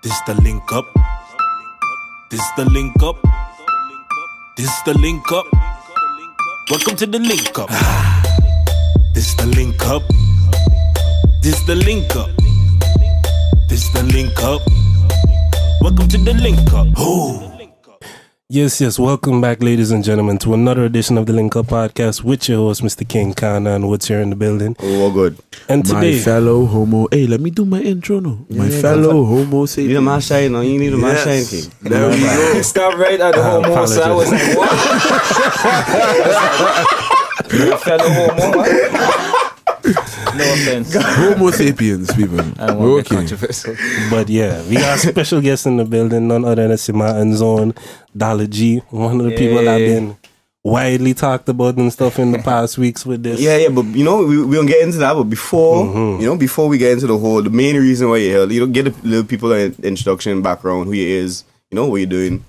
This the link up. This the link up. This the link up. Welcome to the link up. This the link up. This the link up. This the link up. Welcome to the link up. Oh. Yes, welcome back, ladies and gentlemen, to another edition of the Link Up Podcast with your host, Mr. King, Kana Woods here in the building. Oh, good. And today, my fellow homo. Hey, let me do my intro now. My fellow homo. You need a man shine, no? You need a man shine, King. There we go. Stop right at the homo, so I was like, what? My fellow homo, no offense. Homo sapiens, people. I don't want to be controversial. but yeah, we got a special guest in the building, none other than Sima and Zone, Dolla G, one of the people that have been widely talked about and stuff in the past weeks with this. Yeah, but you know, we don't get into that, but before, before we get into the main reason why you're here, get the little people an introduction, background, who you is, you know, what you're doing.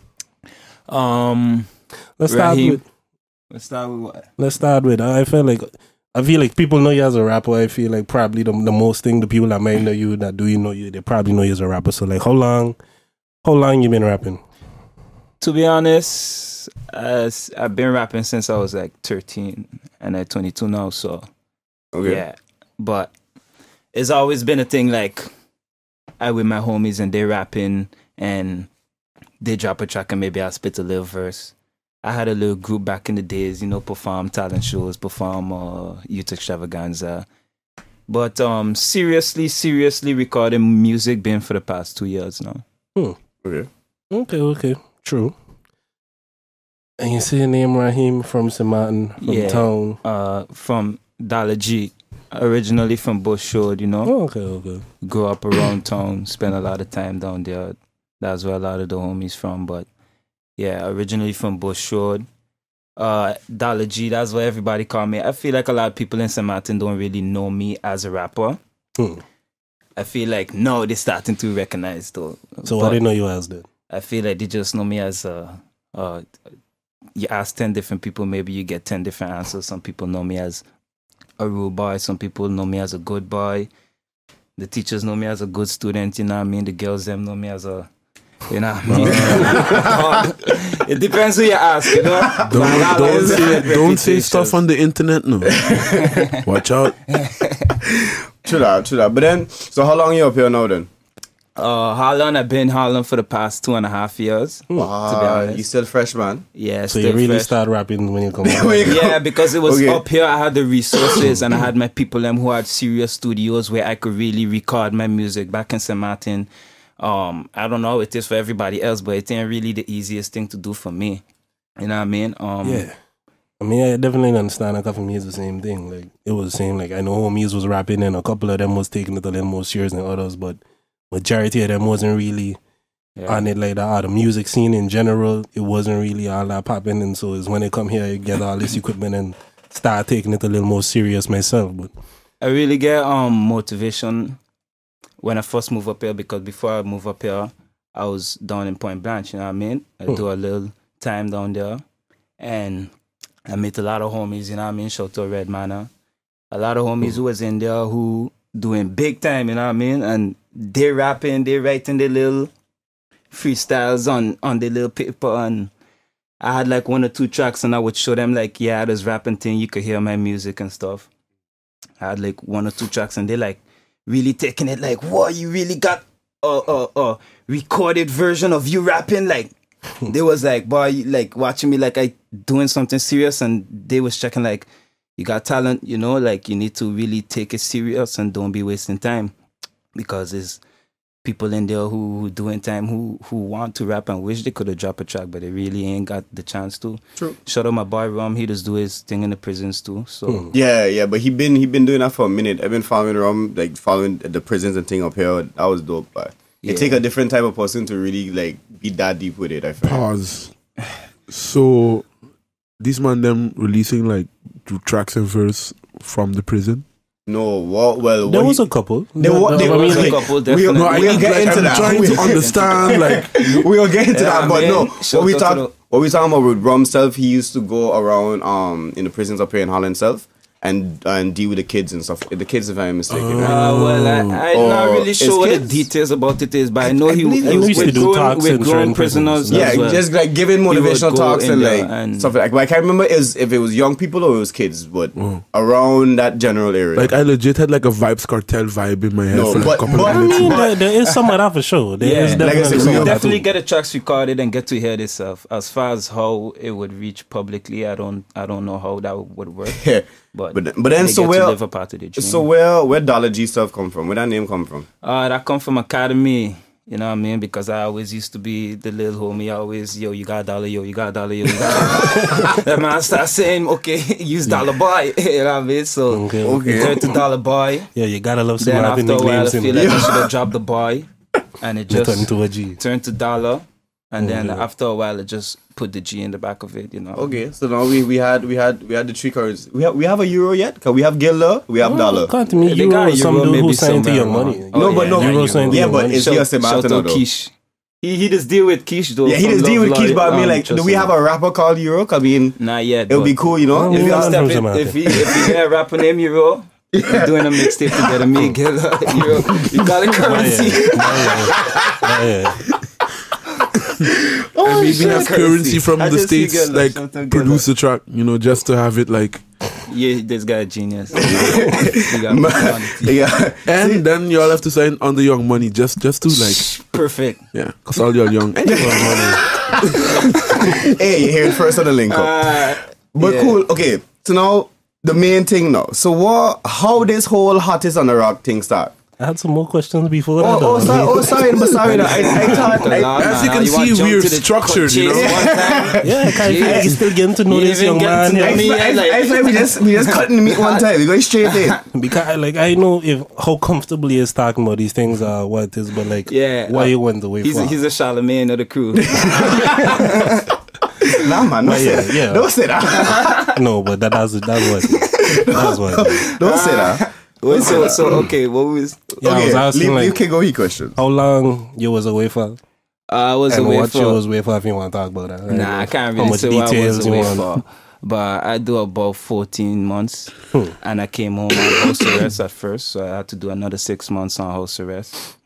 Let's start with what? Let's start with, I feel like people know you as a rapper. I feel like probably the most thing, the people that might know you, that do you know you, they probably know you as a rapper. So like, how long you been rapping? To be honest, I've been rapping since I was like 13 and I'm 22 now. So yeah, but it's always been a thing. Like I with my homies and they rapping and they drop a track and maybe I spit a little verse. I had a little group back in the days, you know, perform talent shows, perform youth extravaganza. But seriously recording music been for the past 2 years now. Okay. True. And you see the name Raheem from St. Martin, from town? From Dolla G. Originally from Bush Road, you know? Okay. Grew up around town, spent a lot of time down there. That's where a lot of the homies from, but yeah, originally from Bush Road. Dolla G, that's what everybody call me. I feel like a lot of people in St. Martin don't really know me as a rapper. I feel like now they're starting to recognize though. So what do they know you as then? I feel like they just know me as you ask 10 different people, maybe you get 10 different answers. Some people know me as a rude boy. Some people know me as a good boy. The teachers know me as a good student, you know what I mean? The girls, them know me as a... You know what I mean? It depends who you ask, you know? Don't say stuff on the internet, no. Watch out. True that. But then, so how long are you up here now then? Holland, I've been Holland for the past 2.5 years. To be honest. You still fresh, man? Yeah, so you really start rapping when you come out? Yeah, because it was up here, I had the resources and I had my people who had serious studios where I could really record my music back in St. Martin. I don't know how it is for everybody else, but it ain't really the easiest thing to do for me. You know what I mean? Yeah. I mean, I definitely understand. Like, for me, it's the same thing. Like, it was the same. Like, I know homies was rapping and a couple of them was taking it a little more serious than others, but majority of them wasn't really on it like that. The music scene in general, it wasn't really all that popping. And so it's when I come here, I get all this equipment and start taking it a little more serious myself. But I really get motivation when I first moved up here, because before I moved up here, I was down in Point Blanche, you know what I mean? I do a little time down there, and I met a lot of homies, you know what I mean? Shout to Red Manor. A lot of homies who was in there who doing big time, you know what I mean? And they rapping, they writing their little freestyles on their little paper, and I had like 1 or 2 tracks, and I would show them like, yeah, this rapping thing, you could hear my music and stuff. I had like 1 or 2 tracks, and they like, really taking it like, whoa, you really got a recorded version of you rapping? Like, they was like, boy, like watching me like I doing something serious, and they was checking like, you got talent, you know, like you need to really take it serious and don't be wasting time, because there's people in there who doing time who want to rap and wish they could have dropped a track, but they really ain't got the chance to. True. Shout out my boy Rum, he just do his thing in the prisons too. So yeah, but he been doing that for a minute. I've been following Rum, like following the prisons and thing up here. That was dope, but it take a different type of person to really like be that deep with it, I feel. Pause. So this man them releasing like 2 tracks and verse from the prison? No, well, there was a couple. There was a couple. Definitely. We'll get into that. I'm trying to understand. Like, we'll get into that, but no. What we talking about with Rum self? He used to go around in the prisons up here in Holland self, and deal with the kids and stuff. The kids, if I'm mistaken. Right? Well, I'm not really his sure what the kids? details about it is, but I know he used to do talks with in grown certain prisoners. prisons. Yeah, as well. just like giving motivational go talks in and there like and- stuff like. But I can't remember if it was young people or it was kids, but around that general area. Like I legit had like a Vibes Cartel vibe in my head No, for like but- a couple but- of minutes. I mean, there is some of that for sure. There is Yeah. Like I definitely said, some we of that Definitely too. get the tracks recorded and get to hear it itself. As far as how it would reach publicly, I don't know how that would work. Yeah. But But then they so get to where live a part of the dream. so where Dolla G stuff come from? Where that name come from? That come from Academy. You know what I mean? Because I always used to be the little homie. I always, yo, you got a dollar, yo, you got a dollar, yo, you got a dollar. That man start saying, okay, use Dollar Boy. You know what I mean? So Okay. it turned to Dollar Boy. Yeah, you gotta love Then somebody after a while, I nicknames feel in like there. I should have dropped the boy. And it Turn just into a G. turned to Dollar. And then after a while, it just put the G in the back of it, you know. Okay, so now we had the three currencies. We have a euro yet? Cause we have Gilda, we have dollar. Can't me They got Euro, a some Euro dude who maybe signed to somewhere Young around. Money. Oh, No, but yeah, no, yeah, Euro signed to yeah, Young but Money. it's just a Shout matter out though. Keish. He just deal with Keish though. Yeah, he from just deal with Love Keith, but I mean, Lloyd, like, do trust we me. have a rapper called Euro? Cause I mean, Not yet. it would but be cool, you know. No, If you no, have no, step no, in- no. if you hear a rapper named Euro, doing a mixtape together, me, Gilla, Euro, you got a currency. And maybe have currency from I the just see States, Gilda, like shout out Gilda. produce the track, you know, just to have it like. Yeah, this guy a genius. He got personality. Yeah, And then y'all have to sign on the Young Money just to like, Perfect. yeah, cause all y'all young. hey, you hear it first on the link up. But yeah. cool. Okay, so now the main thing now. So how this whole hottest on the rock thing start? I had some more questions before that. Oh, though. sorry. I thought. As you can see, we're structured, you know? Yeah, I feel like you still getting to know You this even young get man. to know yeah. me. I feel like we just cutting the meat one time. We going straight in. Because like I know if how comfortable he is talking about these things are what it is, but like why you went away from. He's a Charlemagne of the crew. Nah, man. Don't say that. yeah. Don't say that. No, but that's what Don't say that. so okay, what was yeah, I was asking leave like Kingo question. how long you was away for I was and away what you for? was away for if you want to talk about that. Right? Nah, I can't How really much say what I details was you away want? for. But I do about 14 months, and I came home on house arrest at first, so I had to do another 6 months on house arrest.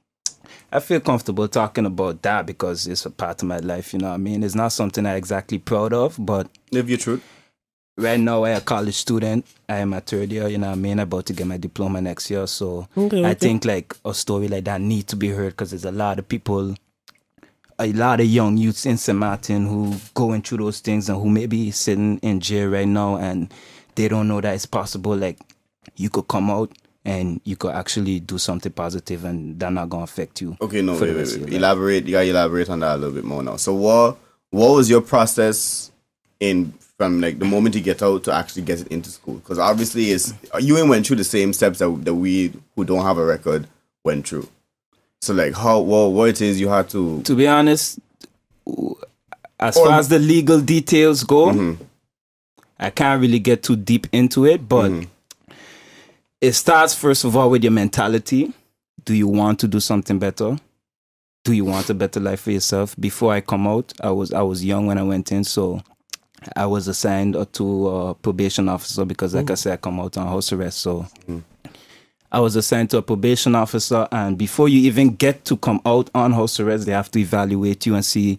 I feel comfortable talking about that because it's a part of my life, you know what I mean? It's not something I'm exactly proud of, but Live your truth. right now I'm a college student. I am a third year, you know what I mean? About to get my diploma next year, so I think like a story like that need to be heard because there's a lot of people, a lot of young youths in St. Martin who going through those things and who may be sitting in jail right now and they don't know that it's possible. Like you could come out and you could actually do something positive and that not gonna affect you. Okay, no, for the wait. rest of your life. Elaborate. You gotta elaborate on that a little bit more now. So what was your process from like the moment you get out to actually get it into school? Because obviously you went through the same steps that we who don't have a record went through. So like what it is you had to. To be honest, as far as the legal details go, I can't really get too deep into it, but it starts first of all with your mentality. Do you want to do something better? Do you want a better life for yourself? Before I come out, I was young when I went in, so I was assigned to a probation officer because, like I said, I come out on house arrest. So I was assigned to a probation officer, and before you even get to come out on house arrest, they have to evaluate you and see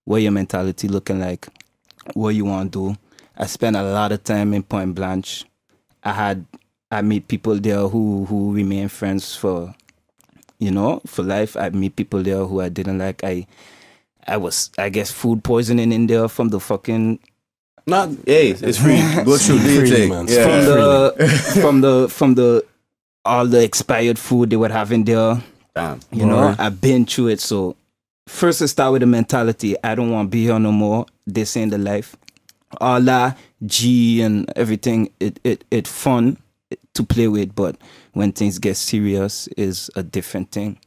what your mentality looking like, what you want to do. I spent a lot of time in Point Blanche. I meet people there who remain friends for life. I meet people there who I didn't like. I guess food poisoning in there from the fucking It's free. Go through the thing. man. Yeah. from the all the expired food they would have in there. Damn. You know, I've been through it. So first I start with the mentality. I don't want to be here no more. This ain't the life. All that G and everything, it fun to play with, but when things get serious is a different thing.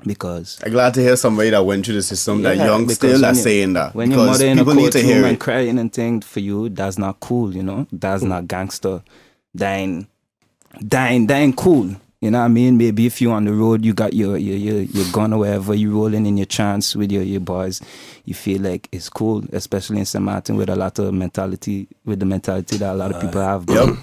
Because I'm glad to hear somebody that went through the system that young because still when are you- saying that. when your Because mother in a people need to hear courtroom and it. crying and thing for you, that's not cool, you know. That's not gangster. That ain't cool. You know what I mean? Maybe if you on the road, you got your gun or wherever, you rolling in your trance with your boys, you feel like it's cool, especially in St. Martin with a lot of mentality, with the mentality that a lot of people have. But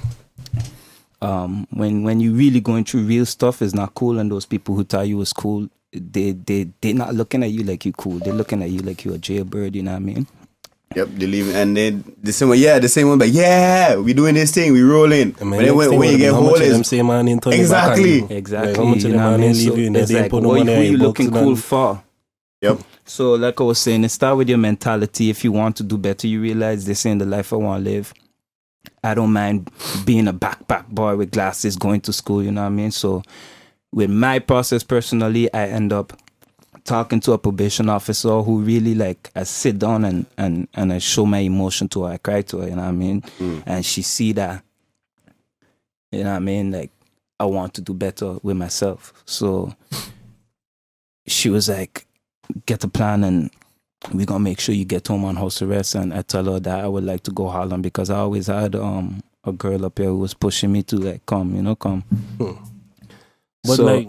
when you really going through real stuff, it's not cool, and those people who thought you was cool, they're not looking at you like you cool. They're looking at you like you a jailbird. You know what I mean? Yep, they leave, and then the same one, but yeah, we doing this thing, we rolling. I mean, But then when you get hold them is same man in turn exactly. back on you. Exactly. Like, how much of you them know what I man mean? leave So you and they it's didn't like, put no what money who in you your looking books, cool man. for? Yep. So like I was saying, it start with your mentality. If you want to do better, you realize this ain't the life I want to live. I don't mind being a backpack boy with glasses, going to school, you know what I mean? So with my process personally, I end up talking to a probation officer who really like, I sit down and I show my emotion to her, I cry to her, you know what I mean? And she see that, you know what I mean? Like, I want to do better with myself. So she was like, get a plan and we're gonna make sure you get home on house arrest. And I tell her that I would like to go Harlem because I always had a girl up here who was pushing me to like come. But So- like,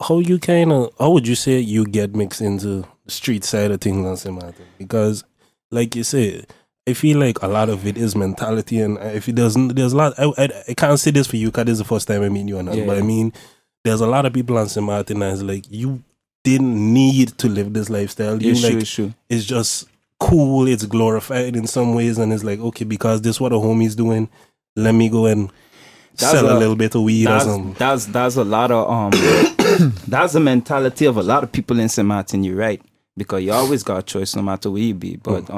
how would you say you get mixed into the street side of things on St. Martin? Because, like you said, I feel like a lot of it is mentality, and if it doesn't, there's a lot. I can't say this for you because this is the first time I meet you or not. Yeah. But I mean, there's a lot of people on St. Martin that's like, you didn't need to live this lifestyle. You It's like, true. it's just cool. It's glorified in some ways, and it's like, okay, because this is what a homie's doing, let me go and sell a little bit of weed or something. That's a lot of that's the mentality of a lot of people in St. Martin. You're right, because you always got a choice no matter where you be. But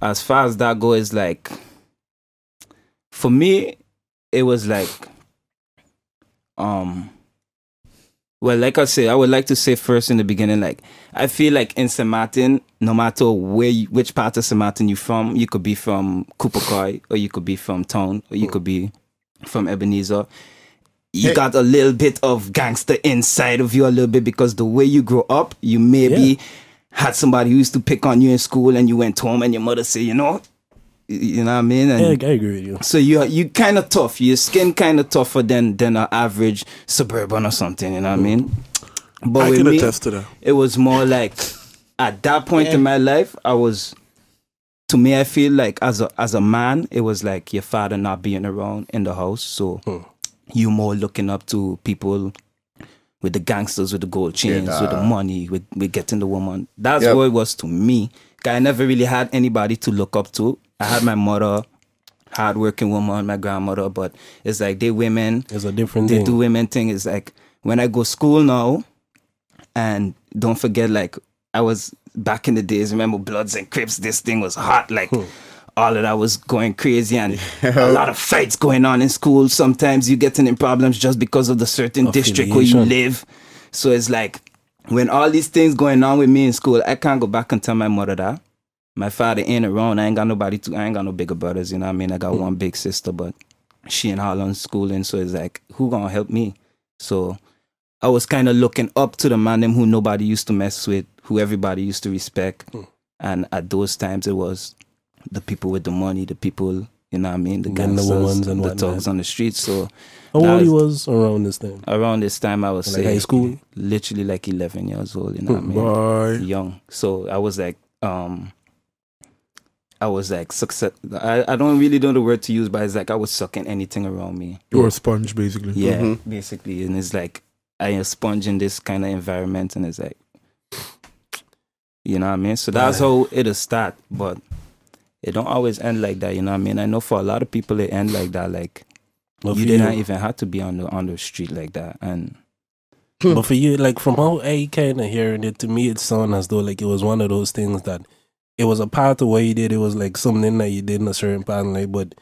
as far as that goes, like for me, it was like well, like I said, I would like to say first in the beginning, like, I feel like in St. Martin, no matter which part of St. Martin you're from, you could be from Coopercoy, or you could be from town, or you could be from Ebenezer. You got a little bit of gangster inside of you a little bit because the way you grow up, you maybe had somebody who used to pick on you in school and you went home and your mother said, you know what I mean? And Yeah, I agree with you. so you kind of tough. Your skin kind of tougher than an average suburban or something. You know what I mean? But I with can me, attest to that. it was more like at that point in my life, to me, I feel like as a man, it was like your father not being around in the house. So you more looking up to people with the gangsters, with the gold chains, with the money, with getting the woman. That's what it was to me. I never really had anybody to look up to. I had my mother, hardworking woman, my grandmother, but it's like they women. It's a different They thing. do women thing. It's like when I go school now, and don't forget, like I was back in the days, remember Bloods and Crips, this thing was hot. Like all of that was going crazy and a lot of fights going on in school. Sometimes you getting in problems just because of the certain district where you Affiliation. live. So it's like when all these things going on with me in school, I can't go back and tell my mother that. My father ain't around. I ain't got no bigger brothers, you know what I mean? I got one big sister, but she in Holland schooling. So it's like, who gonna help me? So I was kind of looking up to the man them who nobody used to mess with, who everybody used to respect. And at those times, it was the people with the money, the people, you know what I mean? The Getting the gangsters, ones and the whatnot. thugs on the streets. So How that old you was- was around this time? around this time, I was Like high school? literally like 11 years old, you know what I mean? Boy. Young. So I was like success. I don't really know the word to use, but it's like I was sucking anything around me. You're a sponge, basically. Yeah, basically. And it's like I am a sponge in this kind of environment, and it's like, you know what I mean? So that's how it'll start, but it don't always end like that, you know what I mean? I know for a lot of people it end like that, like But you for didn't even have to be on the street like that. And But for you, like from how I kind of hearing it, to me it sounded as though like it was one of those things that it was a part of what you did. It was like something that you did in a certain part, like. But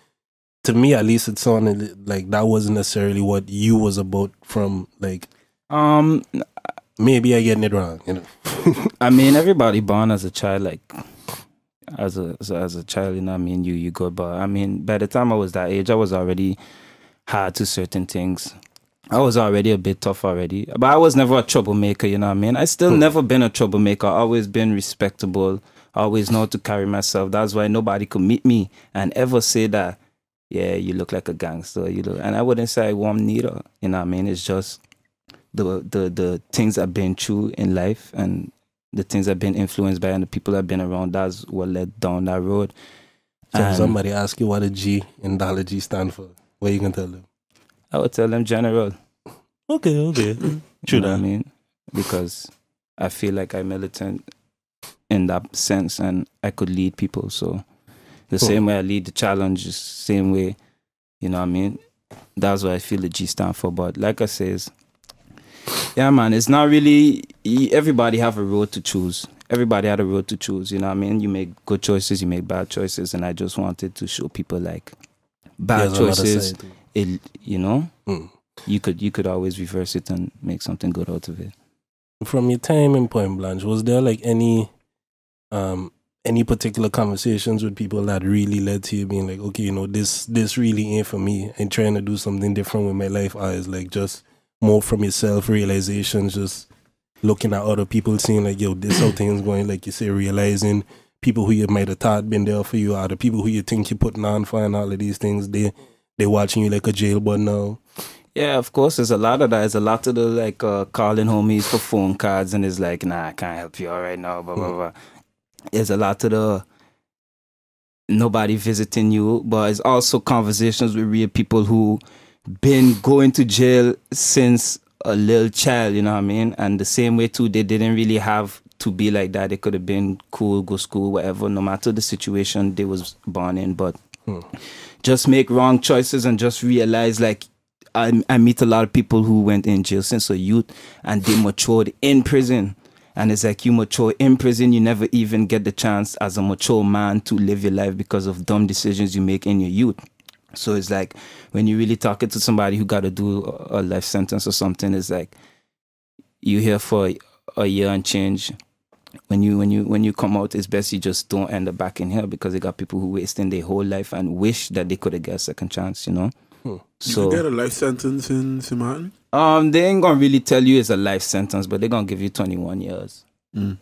to me, at least, it sounded like that wasn't necessarily what you was about. From like, maybe I getting it wrong, you know. I mean, everybody born as a child, like as a child, you know what I mean? You go, but I mean, by the time I was that age, I was already hard to certain things. I was already a bit tough already, but I was never a troublemaker, you know what I mean? I still never been a troublemaker, always been respectable, always know how to carry myself. That's why nobody could meet me and ever say that, yeah, you look like a gangster, and I wouldn't say I want neither, you know what I mean? It's just the things I've been through in life and the things I've been influenced by and the people I've been around, that's what led down that road. So if And somebody ask you what a G in Dolla G stand for, What you can tell them? I would tell them general. Okay. True You know what I that. mean? Because I feel like I'm militant in that sense and I could lead people. So the same way I lead the challenge, is same way, you know what I mean? That's what I feel the G stand for. But like I says, yeah, man, it's not really, everybody have a road to choose. Everybody had a road to choose, you know what I mean? You make good choices, you make bad choices. And I just wanted to show people like bad There's another choices, side to it, you know? Mm. You could always reverse it and make something good out of it. From your time in Point Blanche, was there like any particular conversations with people that really led to you being like, okay, you know, this really ain't for me and trying to do something different with my life? Or is like just more from yourself realizations, just looking at other people, seeing like, yo, this how things going, like you say, realizing people who you might have thought been there for you, or the people who you think you're putting on for and all of these things, they watching you like a jailbird now. Yeah, of course, there's a lot of that. There's a lot of the like calling homies for phone cards and it's like, nah, I can't help you all right now, blah, blah, blah. There's a lot of the nobody visiting you, but it's also conversations with real people who been going to jail since a little child, you know what I mean? And the same way too, they didn't really have to be like that. They could have been cool, go school, whatever, no matter the situation they was born in, but just make wrong choices and just realize like, I meet a lot of people who went in jail since a youth and they matured in prison. And it's like you mature in prison, you never even get the chance as a mature man to live your life because of dumb decisions you make in your youth. So it's like when you really talking to somebody who got to do a life sentence or something, it's like you here for a year and change. When you come out, it's best you just don't end up back in here because they got people who wasting their whole life and wish that they could have got a second chance, you know? So you get a life sentence in St. Martin? They ain't gonna really tell you it's a life sentence, but they're gonna give you 21 years. You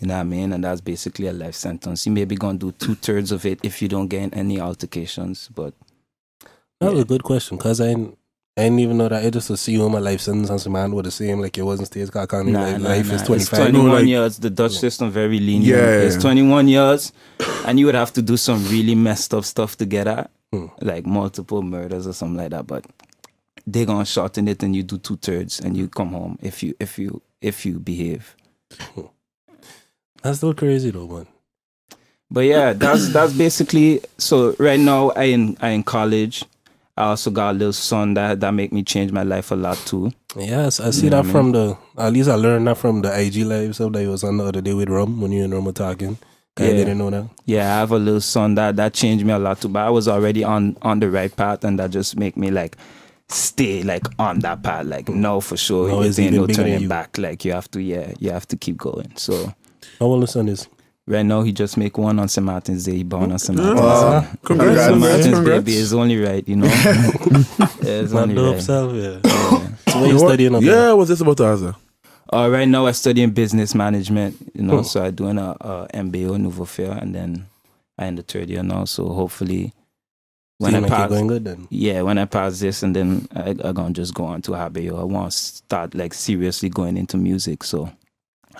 know what I mean? And that's basically a life sentence. You maybe gonna do 2/3 of it if you don't get any altercations. But that was a good question because I didn't even know that. I just assume a life sentence on some man were the same, like it wasn't states. Life is 25. It's 21 years. The Dutch system very lenient. Yeah. It's 21 years, and you would have to do some really messed up stuff to get out, like multiple murders or something like that. But they're gonna shorten it, and you do 2/3, and you come home if you behave. That's still crazy though, man. But yeah, that's basically. So right now, I in college. I also got a little son that make me change my life a lot too. Yes, I see that from at least I learned that from the IG live stuff that was on the other day with Rum when you and Rum were talking. I didn't know that. Yeah, I have a little son that changed me a lot too. But I was already on the right path, and that just make me like stay like on that path. Like no, for sure, No, there ain't no turning you. back. Like you have to keep going. So how old the son is? right now, he just make one on St. Martin's Day. He born on St. Martin's Wow. Day. Congrats, St. man. Martin's Congrats. baby is only right, you know. It's Man, only do right. himself, yeah. So what you studying up? Yeah, what's this about to ask? Right now, I'm studying business management, you know. So I'm doing a MBA Nouveau Fair, and then I'm in the 3rd year now. So hopefully, when I pass, going good then. yeah, when I pass this, and then I'm gonna just go on to HBO. I want to start like seriously going into music. So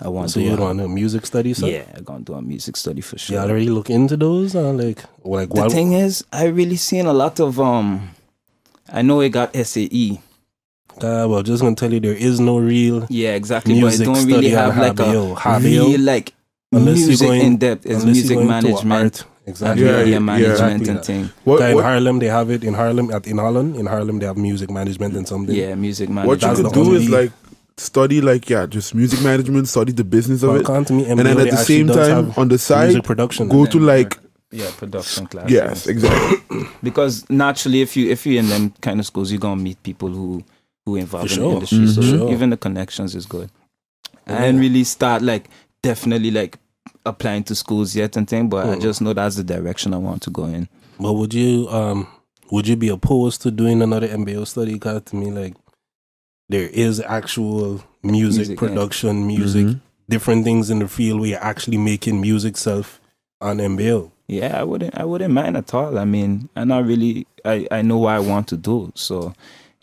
I want So to. you want a music study, sir? Yeah, I'm gonna do a music study for sure. You already look into those, or like The what? thing is, I really seen a lot of I know it got SAE. Well, just gonna tell you, there is no real Yeah, exactly. music But it don't really study have like a HBO. real like Unless you're music going- in depth. It's unless music you're going to a management art. and Exactly. Yeah, media yeah, management exactly and that. thing. In Harlem, they have it in Harlem. In Harlem, they have music management and something. Yeah, music What management. you That's could the do is only- like study just music management, study the business of Well, it, come to me, and then at the same time on the side music production. go to like production classes. yes, exactly. Because naturally, if you in them kind of schools, you're gonna meet people who involved For in sure. the industry. So Sure. even the connections is good. I didn't really start like definitely like applying to schools yet and thing, but I just know that's the direction I want to go in. But would you be opposed to doing another MBO study? Because to me, like, there is actual music Music, production, different things in the field where you're actually making music self on MBO. Yeah, I wouldn't mind at all. I mean, I know what I want to do, so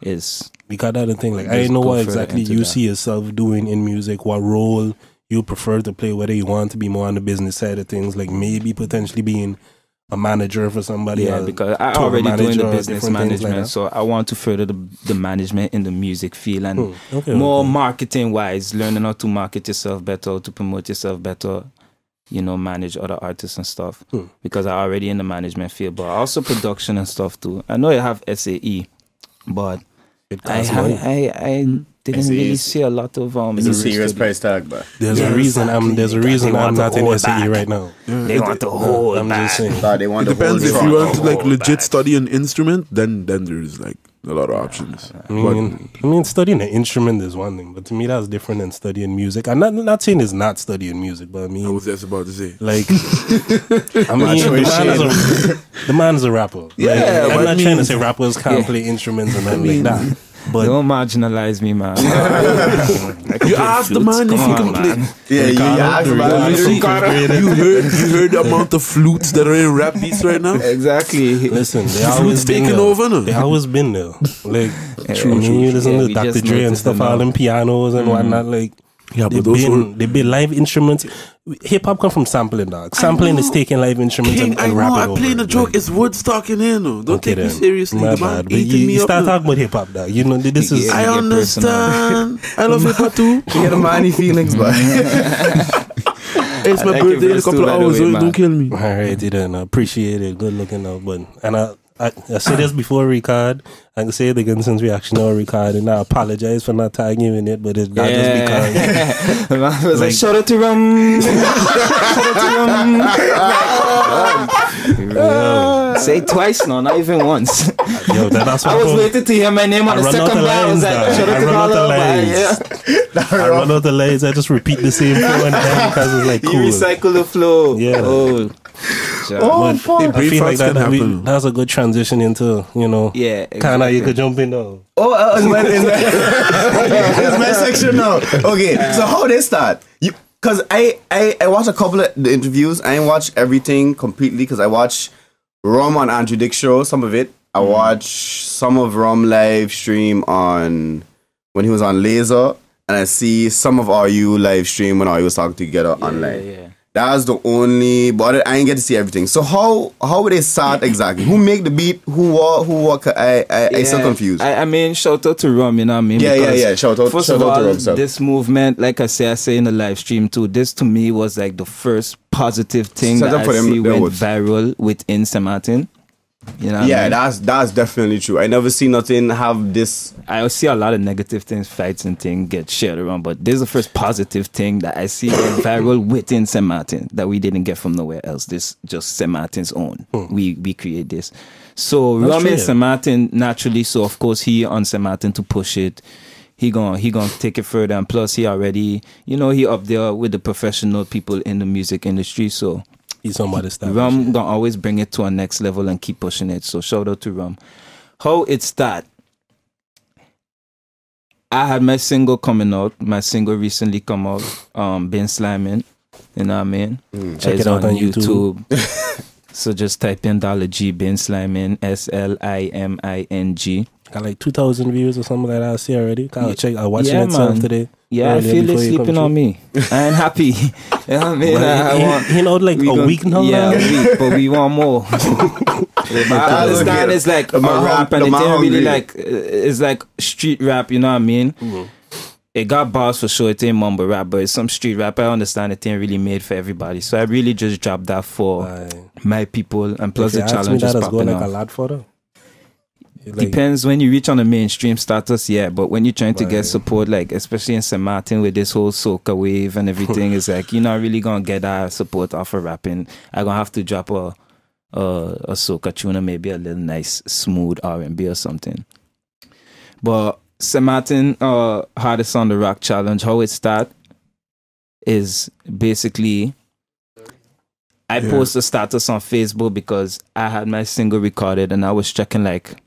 it's Because that's the thing, like, I Just didn't know go what further exactly into you that. see yourself doing in music, what role you prefer to play, whether you want to be more on the business side of things, like maybe potentially being a manager for somebody. Yeah, because I tour already doing the manager or business different things like management, that. so I want to further the management in the music field and Okay, more okay. marketing wise, learning how to market yourself better, how to promote yourself better, you know, manage other artists and stuff. Because I'm already in the management field, but also production and stuff too. I know you have SAE, but It I costs money. didn't SAE really is- see a lot of It's a music serious studies. price tag, but There's Yeah, a reason exactly. there's a They reason want I'm to not in hold SAE back. right now. They want to hold I'm back. just saying. they want It to hold depends. If it you on. want to like hold legit back. study an instrument, then there's like a lot of options. I mean, studying an instrument is one thing, but to me that's different than studying music. I'm not saying it's not studying music, but I I mean, was just about to say. like, I mean, the man is a rapper. Yeah, Like, but I'm I not mean- trying to say rappers can't play instruments and nothing like that. But Don't marginalize me, man. You asked the man if he can play. Yeah, you asked about You heard the amount of flutes that are in rap beats right now? Exactly. listen, they Flutes always been taking there. over now. They always been there. Like, True, I mean, you listen Yeah, to we Dr. just Dre and noticed stuff, them all now. them pianos and whatnot. Like, Yeah, but those were. they been live instruments. Hip hop come from sampling, dog. Sampling is taking live instruments King, and I know, rapping I'm over playing a it. joke. Like, It's Woods talking in. No. Don't okay take me then. seriously. My The man bad. But eating you me up start now. talking about hip hop, dog. You know, this is. Yeah. I get understand. I love hip hop too. You get a money feelings, but It's my like birthday your in a verse couple too, of by the hours, way, so man. don't kill me. All right, then I appreciate it. Good looking out, but I said this before record. I can say it again since we actually know record, and I apologize for not tagging you in it, but it's not just because. I was like, shout out to Rum. Shout out to Rum. Say twice now, not even once. Yo, that's what I was I'm- waiting to hear my name on I the run out second the bar. I was lines, like, dog. shout out I to run out the Dollar. lines. Yeah. I run out the lines. I just repeat the same flow and then because it's like You cool. recycle the flow. Yeah. Oh. But fuck. I Brain feel like farts can that happen. that's a good transition into, you know, Yeah. Kana, you exactly. could jump in though. it's my section now. Okay, so how they start? Because I watched a couple of the interviews. I didn't watch everything completely because I watched Rum on Andrew Dick's show, some of it. I watched some of Rum live stream on when he was on Laser, and I see some of RU live stream when RU was talking together online. Yeah. That's the only, but I didn't get to see everything. So how would they start exactly? Who make the beat? Who what? I still confused. I mean, shout out to Rum, you know what I mean? Yeah. Because Shout out First to of all, Rum. Sir. this movement, like I say in the live stream too, this to me was like the first positive thing Set that up for I them, see them went woods. viral within St. Martin. You know what I mean? that's definitely true. I never seen nothing have this. I see a lot of negative things, fights and things get shared around, but this is the first positive thing that I see get viral within St. Martin that we didn't get from nowhere else. This just St. Martin's own. We create this. So Rum true, in yeah. St. Martin naturally, so of course he on St. Martin to push it. He gonna take it further, and plus he already, you know, he up there with the professional people in the music industry, so He's somebody style. Rum gonna always bring it to a next level and keep pushing it. So shout out to Rum. How it start? I had my single coming out. My single recently come out. Been Sliming. You know what I mean? Check It's it out on YouTube. So just type in Dolla G Been Sliming. SLIMING. Got like 2,000 views or something like that. I see already. I was watching Yeah, itself man. today. Yeah, I Earlier feel it before you come sleeping on through. me. I ain't happy. You know what I mean? Well, he know like we a gon- week now. Yeah, man. a week, but we want more. But I understand it's like a rap and it didn't really like, it's like street rap, you know what I mean? It got bars for sure, it ain't mumble rap, but it's some street rap. I understand it ain't really made for everybody. So I really just dropped that for my people, and plus the challenge is that popping going like off. a lot for them. Like, Depends when you reach on the mainstream status, yeah. But when you're trying to get support, like especially in St. Martin with this whole soca wave and everything, it's like you're not really gonna get that support off of rapping. I'm gonna have to drop a soca tune or maybe a little nice smooth R&B or something. But St. Martin Hardest on the Rock challenge, how it start is basically I post a status on Facebook because I had my single recorded and I was checking like.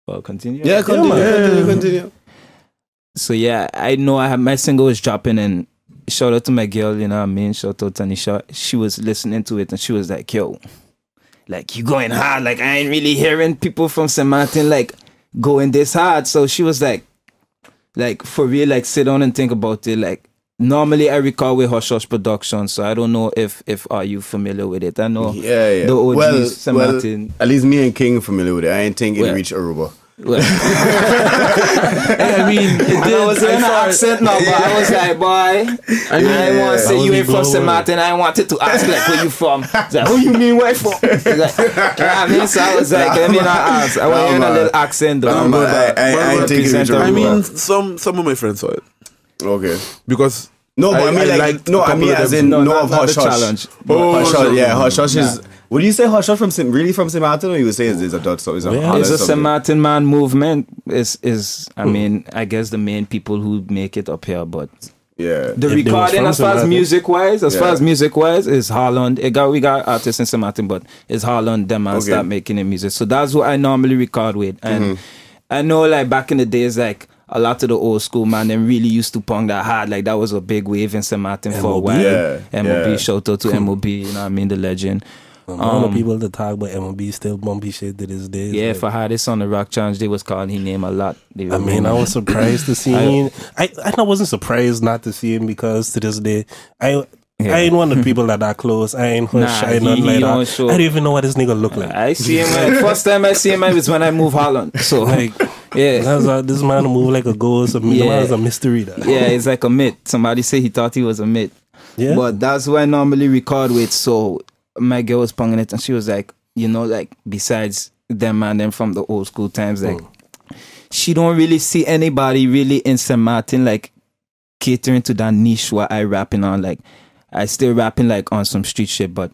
Well, continue. Yeah, continue. So yeah, I know I have my single was dropping, and shout out to my girl, you know what I mean? Shout out to Tanisha. She was listening to it and she was like, yo, like you going hard. Like I ain't really hearing people from St. Martin like going this hard. So she was like for real, like sit down and think about it. Like normally I record with Hush Hush Productions, so I don't know if are you familiar with it. I know Yeah. the OGs, Well, St. Martin. at least me and King familiar with it. I ain't think it reached Aruba. Well, I mean, I was in an accent now, but I was like, boy, I didn't want to say you ain't from St. Martin. I wanted to ask like where you from. It's like, who you mean where from? Like, I mean, so I was like, let me not ask. I was in a little accent though. I ain't think it reached Aruba. I mean, some of my friends saw it Okay. because No, but I mean, like, no, I mean, as in, no, of Hush Hush. Challenge. Hush Hush, yeah, Hush Hush is. Would you say Hush Hush from St. Martin, or you would say it's a dot? So it's a St. Martin man movement. I mean, I guess the main people who make it up here, but yeah, the recording as far as music wise, is Holland. We got artists in St. Martin, but it's Holland. Them and start making the music. So that's what I normally record with, and I know like back in the days, like. A lot of the old school man, them really used to punk that hard. Like that was a big wave in St. Martin for a while. MOB, shout out to MOB, you know what I mean, the legend. All the people that talk about MOB still bumpy shit to this day. Yeah, like, for Hardest on the Rock Challenge, they was calling his name a lot. I mean, I was surprised to see him. I wasn't surprised not to see him because to this day, I ain't one of the people that close. I ain't shy nothing like that. I don't even know what this nigga look like. I see him. First time I see him was when I moved Holland. So like, this man move like a ghost. It's a mystery. Yeah, it's like a myth. Somebody say he thought he was a myth. Yeah, but that's what I normally record with. So my girl was ponging it, and she was like, you know, like besides them and them from the old school times, like she don't really see anybody really in St. Martin like catering to that niche what I rapping on. Like I still rapping like on some street shit, but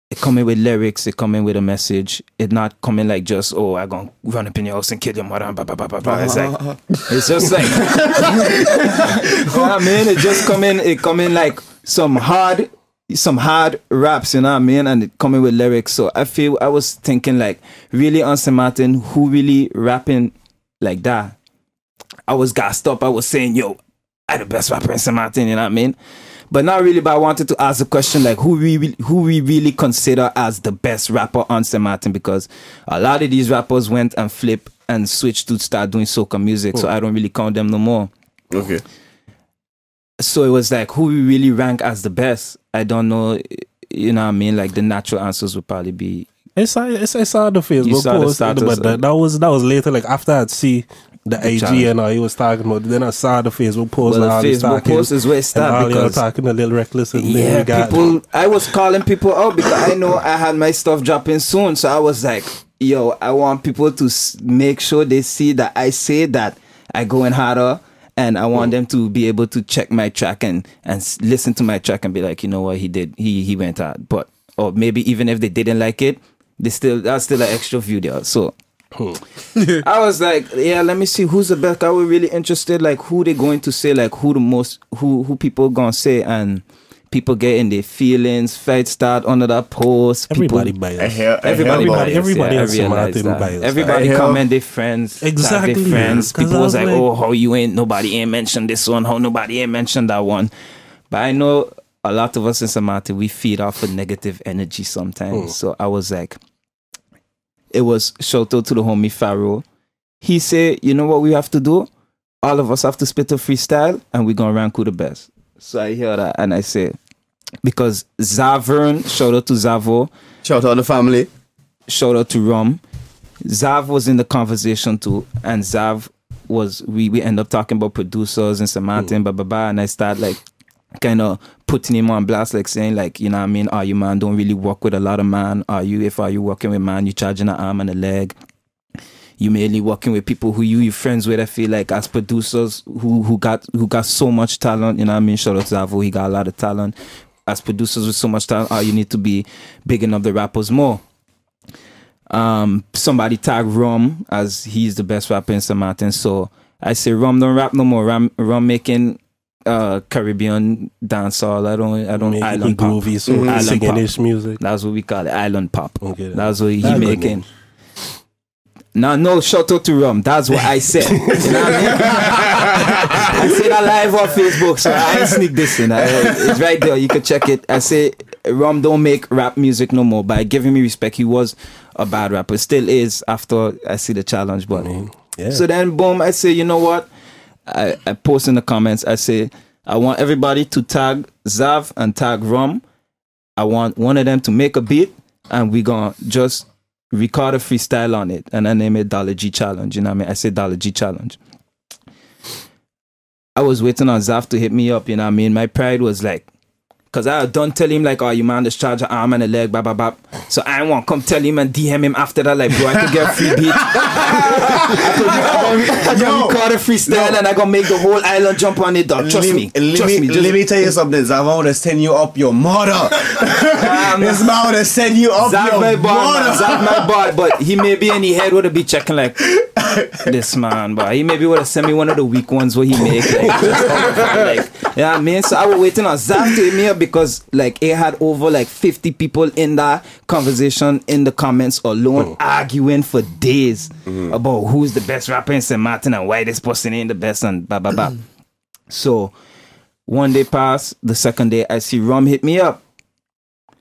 it coming with lyrics, it coming with a message. It not coming like just, oh, I gonna run up in your house and kill your mother. It's like, it's just like, you know what I mean? It just coming like some hard raps, you know what I mean? And it coming with lyrics. So I was thinking like, really on St. Martin, who really rapping like that? I was gassed up. I was saying, yo, I the best rapper in St. Martin, you know what I mean? But not really, but I wanted to ask the question like who we really consider as the best rapper on St. Martin, because a lot of these rappers went and flipped and switched to start doing soca music, so I don't really count them no more. Okay. So it was like who we really rank as the best. I don't know, you know what I mean? Like the natural answers would probably be. I saw the Facebook post, but that was later. Like after I'd see the IG challenge. And he was talking about. Then I saw the Facebook post. Well, the Facebook post is where it started because talking a little reckless. And people. I was calling people out because I know I had my stuff dropping soon. So I was like, yo, I want people to make sure they see that I say that I going harder, and I want them to be able to check my track and listen to my track and be like, you know what, he went hard. But or maybe even if they didn't like it, that's still an extra view there. So. I was like, yeah, let me see who's the best. I was really interested, like who they going to say, like who people gonna say, and people getting their feelings, fight start under that post. Everybody biased. Everybody biased. Everybody comment their friends. Exactly. Their friends. People was like, oh, how nobody ain't mentioned this one, how nobody ain't mentioned that one. But I know a lot of us in St. Martin, we feed off of negative energy sometimes. So I was like, it was shout out to the homie Pharaoh. He said, you know what we have to do? All of us have to spit a freestyle and we're going to rank who the best. So I hear that and I say, because Zavern, shout out to Zavo. Shout out to the family. Shout out to Rum. Zav was in the conversation too. And Zav was, we end up talking about producers in St. Martin, and I start like, kind of putting him on blast, like saying like, you know what I mean, are you man don't really work with a lot of man, are you working with man, you charging an arm and a leg, you mainly working with people who you friends with. I feel like as producers who got so much talent, you know what I mean, shout out to Zavo, he got a lot of talent. As producers with so much talent, you need to be bigging up the rappers more. Somebody tagged Rum as he's the best rapper in St. Martin, so I say Rum don't rap no more. Rum making Caribbean dancehall. I don't island pop. Groovy, so singing-ish music. That's what we call it, island pop. Okay, that's what he making. No, shout out to Rum. That's what I said. You know what I mean? I said that live on Facebook, so I ain't sneak this in. It's right there. You can check it. I say Rum don't make rap music no more. By giving me respect, he was a bad rapper. Still is after I see the challenge. But so then, boom, I say, you know what? I post in the comments, I say, I want everybody to tag Zav and tag Rum. I want one of them to make a beat, and we gonna just record a freestyle on it, and I name it Dolla G Challenge. You know what I mean? I say Dolla G Challenge. I was waiting on Zav to hit me up. You know what I mean? My pride was like, cause I don't tell him like, oh, you man, just charge an arm and a leg, blah blah blah. So I want come tell him and DM him after that, like, bro, I could get a free beat. I can record a freestyle and I gonna make the whole island jump on it, dog. Trust me. Let me tell you something. Zav, I wanna send you up your mother. This man wanna send you up Zav your mother. Zav my boy, but he may be in his head would have be checking like this man, but he maybe would have sent me one of the weak ones where he make like, yeah, I mean. So I was waiting on Zav to hit me up because like it had over like 50 people in that conversation in the comments alone arguing for days about who's the best rapper in St. Martin and why this person ain't the best and blah blah blah. So one day passed, the second day I see Rum hit me up.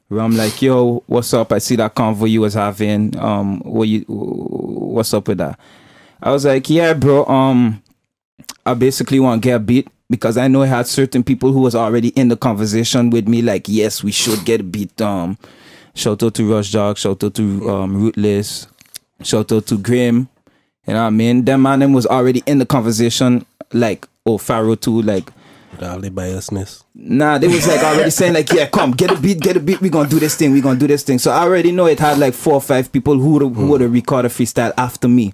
Rum like, yo, what's up? I see that convo you was having. What's up with that? I was like, yeah, bro. I basically want to get a beat because I know I had certain people who was already in the conversation with me. Like, yes, we should get a beat. Shout out to Rush Dog. Shout out to Rootless. Shout out to Grim. You know what I mean? Them man was already in the conversation. Like, oh, Pharaoh too. Like, with all the biasness. Nah, they was like already saying like, yeah, come get a beat. We gonna do this thing. So I already know it had like 4 or 5 people who would have recorded freestyle after me.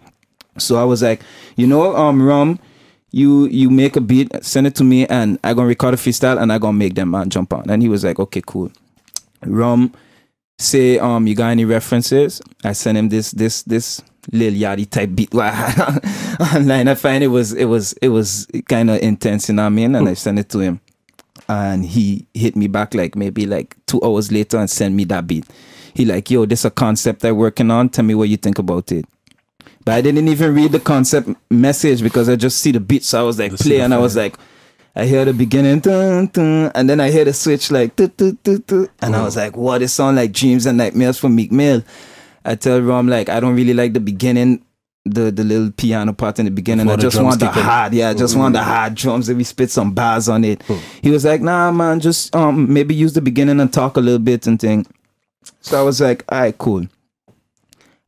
So I was like, you know, Rum, you make a beat, send it to me, and I gonna record a freestyle, and I gonna make them man jump on. And he was like, okay, cool. Rum, say you got any references? I sent him this Lil Yachty type beat online. I find it was kind of intense, you know what I mean? And I sent it to him, and he hit me back like maybe like 2 hours later and sent me that beat. He like, yo, this a concept I'm working on. Tell me what you think about it. But I didn't even read the concept message because I just see the beat. So I was like, play, and I was like, I hear the beginning, dun, dun, and then I hear the switch like, dun, dun, dun, dun, and I was like, what? It sound like Dreams and Nightmares from Meek Mill. I tell Rom like, I don't really like the beginning, the little piano part in the beginning. I just want the hard, I just want the hard drums that we spit some bars on it. He was like, nah, man, just maybe use the beginning and talk a little bit and thing. So I was like, all right, cool.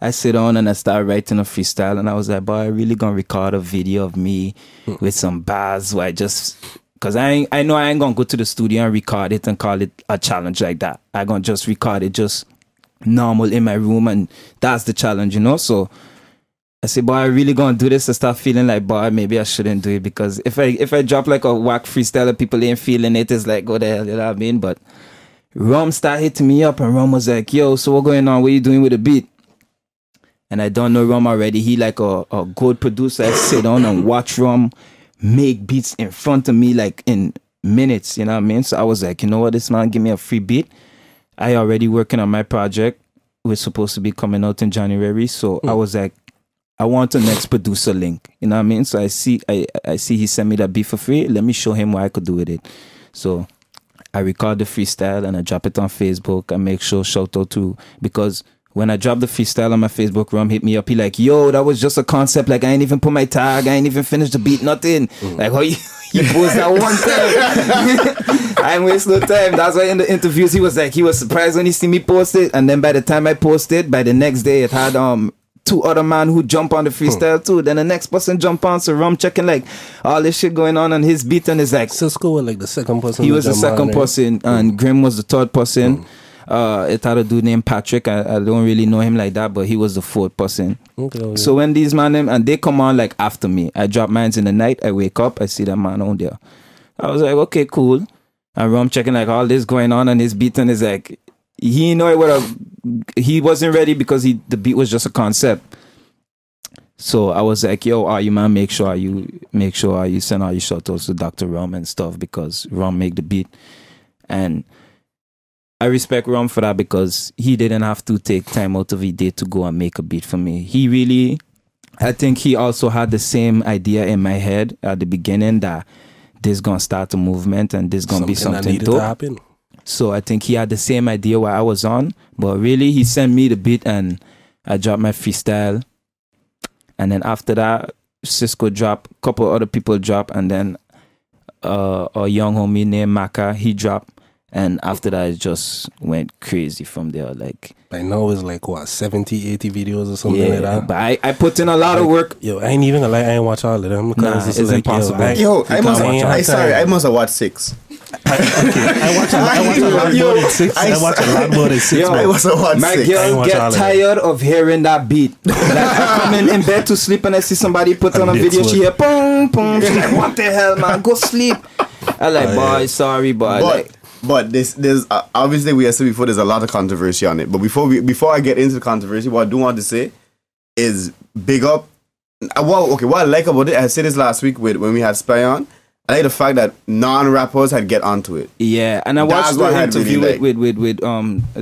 I sit down and I start writing a freestyle, and I was like, boy, I really gonna record a video of me with some bars where I just, cause I know I ain't gonna go to the studio and record it and call it a challenge like that. I gonna just record it just normal in my room, and that's the challenge, you know? So I say, boy, I really gonna do this. I start feeling like, boy, maybe I shouldn't do it, because if I drop like a whack freestyle and people ain't feeling it, it's like, what the hell, you know what I mean? But Rum started hitting me up, and Rum was like, yo, so what going on? What you doing with the beat? And I don't know Rum already. He like a good producer. I sit down and watch Rum make beats in front of me like in minutes, you know what I mean? So I was like, you know what, this man give me a free beat. I already working on my project. We're supposed to be coming out in January. So I was like, I want the next producer link. You know what I mean? So I see he sent me that beat for free. Let me show him what I could do with it. So I record the freestyle and I drop it on Facebook. I make sure shout out to, because when I dropped the freestyle on my Facebook, Rum hit me up. He like, yo, that was just a concept. Like, I ain't even put my tag. I ain't even finished the beat. Nothing. Like, how you post that one time? I ain't waste no time. That's why in the interviews, he was like, he was surprised when he see me post it. And then by the time I posted, by the next day, it had 2 other man who jump on the freestyle too. Then the next person jump on. So Rum checking like all this shit going on his beat, and it's like, Cisco was like the second person. He was the second person, and Grim was the third person. It had a dude named Patrick. I don't really know him like that, but he was the 4th person. Okay. So when these man and they come on like after me, I drop mines in the night. I wake up, I see that man on there. I was like, okay, cool. And Rum checking like all this going on, and his beat, and is like, he know he wasn't ready because the beat was just a concept. So I was like, yo, you man, make sure you send all your shout outs to Dr. Rum and stuff, because Rum make the beat. And I respect Rum for that, because he didn't have to take time out of his day to go and make a beat for me. I think he also had the same idea in my head at the beginning, that this gonna start a movement and this gonna be something dope. To happen. So I think he had the same idea while I was on, but really he sent me the beat and I dropped my freestyle. And then after that, Cisco dropped, a couple other people dropped, and then a young homie named Maka. He dropped, and after that, it just went crazy from there. Like I know it's like what 70, 80 videos or something like that. but I put in a lot of work. Yo, I ain't even gonna lie, I ain't watch all of them because Nah, it's it's like, impossible. I must have watched 6. I watch a lot more than 6. I watch a lot more than 6. Yo, I must have watched My 6. girl watch all get of them. tired of hearing that beat. Like I come in bed to sleep and I see somebody put on a And video. it's She hear boom boom. She's like, what the hell, man? Go sleep. I like, boy, sorry, boy. Like, But there's obviously we have said before there's a lot of controversy on it. But before I get into the controversy, what I do want to say is big up. What I like about it, I said this last week when we had Spy on. I like the fact that non-rappers had get onto it. yeah, and I That's watched what the I interview really like. with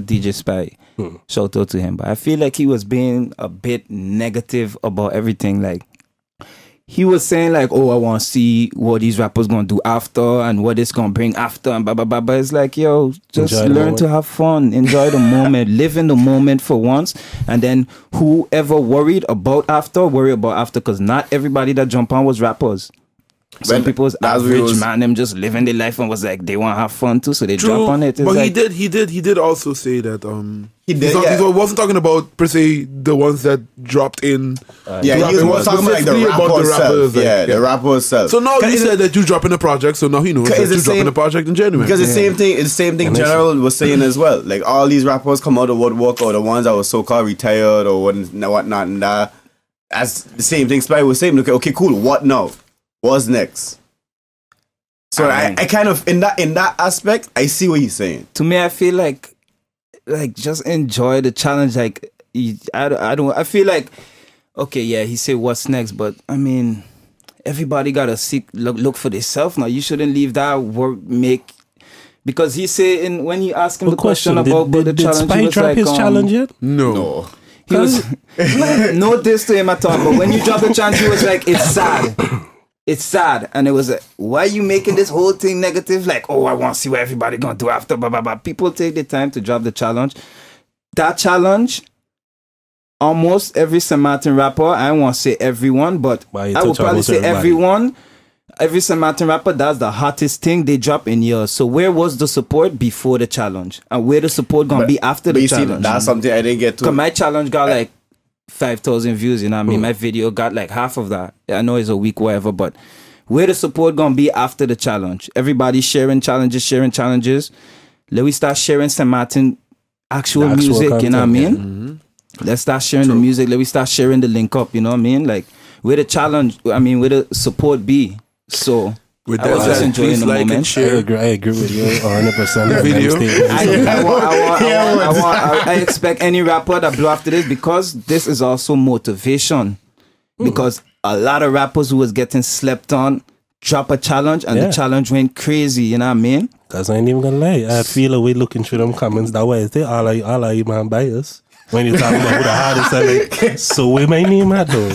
DJ Spy. Shout out to him. But I feel like he was being a bit negative about everything. Like he was saying like, oh, I want to see what these rappers gonna do after and what it's gonna bring after and blah blah blah. But it's like, yo, just Enjoy the learn moment. to have fun, enjoy the moment, live in the moment for once, and then whoever worry about after, because not everybody that jump on was rappers. Some Well, people's that's what it average was. man, them just living their life and was like they want to have fun too, so they True, jump on it. It's but like, he did also say that He did, he's not, yeah. he wasn't talking about per se the ones that dropped in. Yeah, he was talking about like the specifically rapper about the itself. rappers, like, Yeah, the rapper itself. So now he Cause said that you dropping a project, so now he knows that it's the you dropping same- a project in January. Because the same thing And General was saying as well. Like all these rappers come out of woodwork, or the ones that were so-called retired or whatnot, and that's the same thing Spy was saying. Okay, cool. What now? What's next? So I kind of in that aspect, I see what he's saying. to me, I feel like just enjoy the challenge. Like I feel like, okay, yeah, he said what's next, but I mean, everybody gotta look for themselves now. You shouldn't leave that work because he said when he asked him the question about the did challenge, Spy he was drop like, his challenge yet? no. he was no diss to him at all. But when you drop the challenge, he was like, it's sad. It's sad, and it was like, why are you making this whole thing negative? Like, oh, I want to see what everybody gonna do after. Blah blah blah. People take the time to drop the challenge. That challenge, almost every St. Martin rapper. I don't want to say everyone, but Why you I would touch probably almost say everybody? everyone. Every St. Martin rapper, that's the hottest thing they drop in years. So where was the support before the challenge, and where the support gonna be after But the you see, challenge? that's something I didn't get to. Cause my challenge got like 5,000 views, you know what I mean? My video got like half of that. I know it's a week, whatever, but where the support gonna be after the challenge? Everybody sharing challenges. Let we start sharing St. Martin actual The actual music, you know what I content, mean? Let's start sharing the music. Let we start sharing the link up, you know what I mean? Like where the challenge, I mean, where the support be. So With I was that just said, enjoying please the like and moment. share. I agree with you 100%. Video. I expect any rapper that blow after this, because this is also motivation. Because a lot of rappers who was getting slept on drop a challenge and the challenge went crazy, you know what I mean? Because I ain't even gonna lie, I feel a way looking through them comments that way. They all are you man bias when you talk about who the hardest are like. So we may name that though.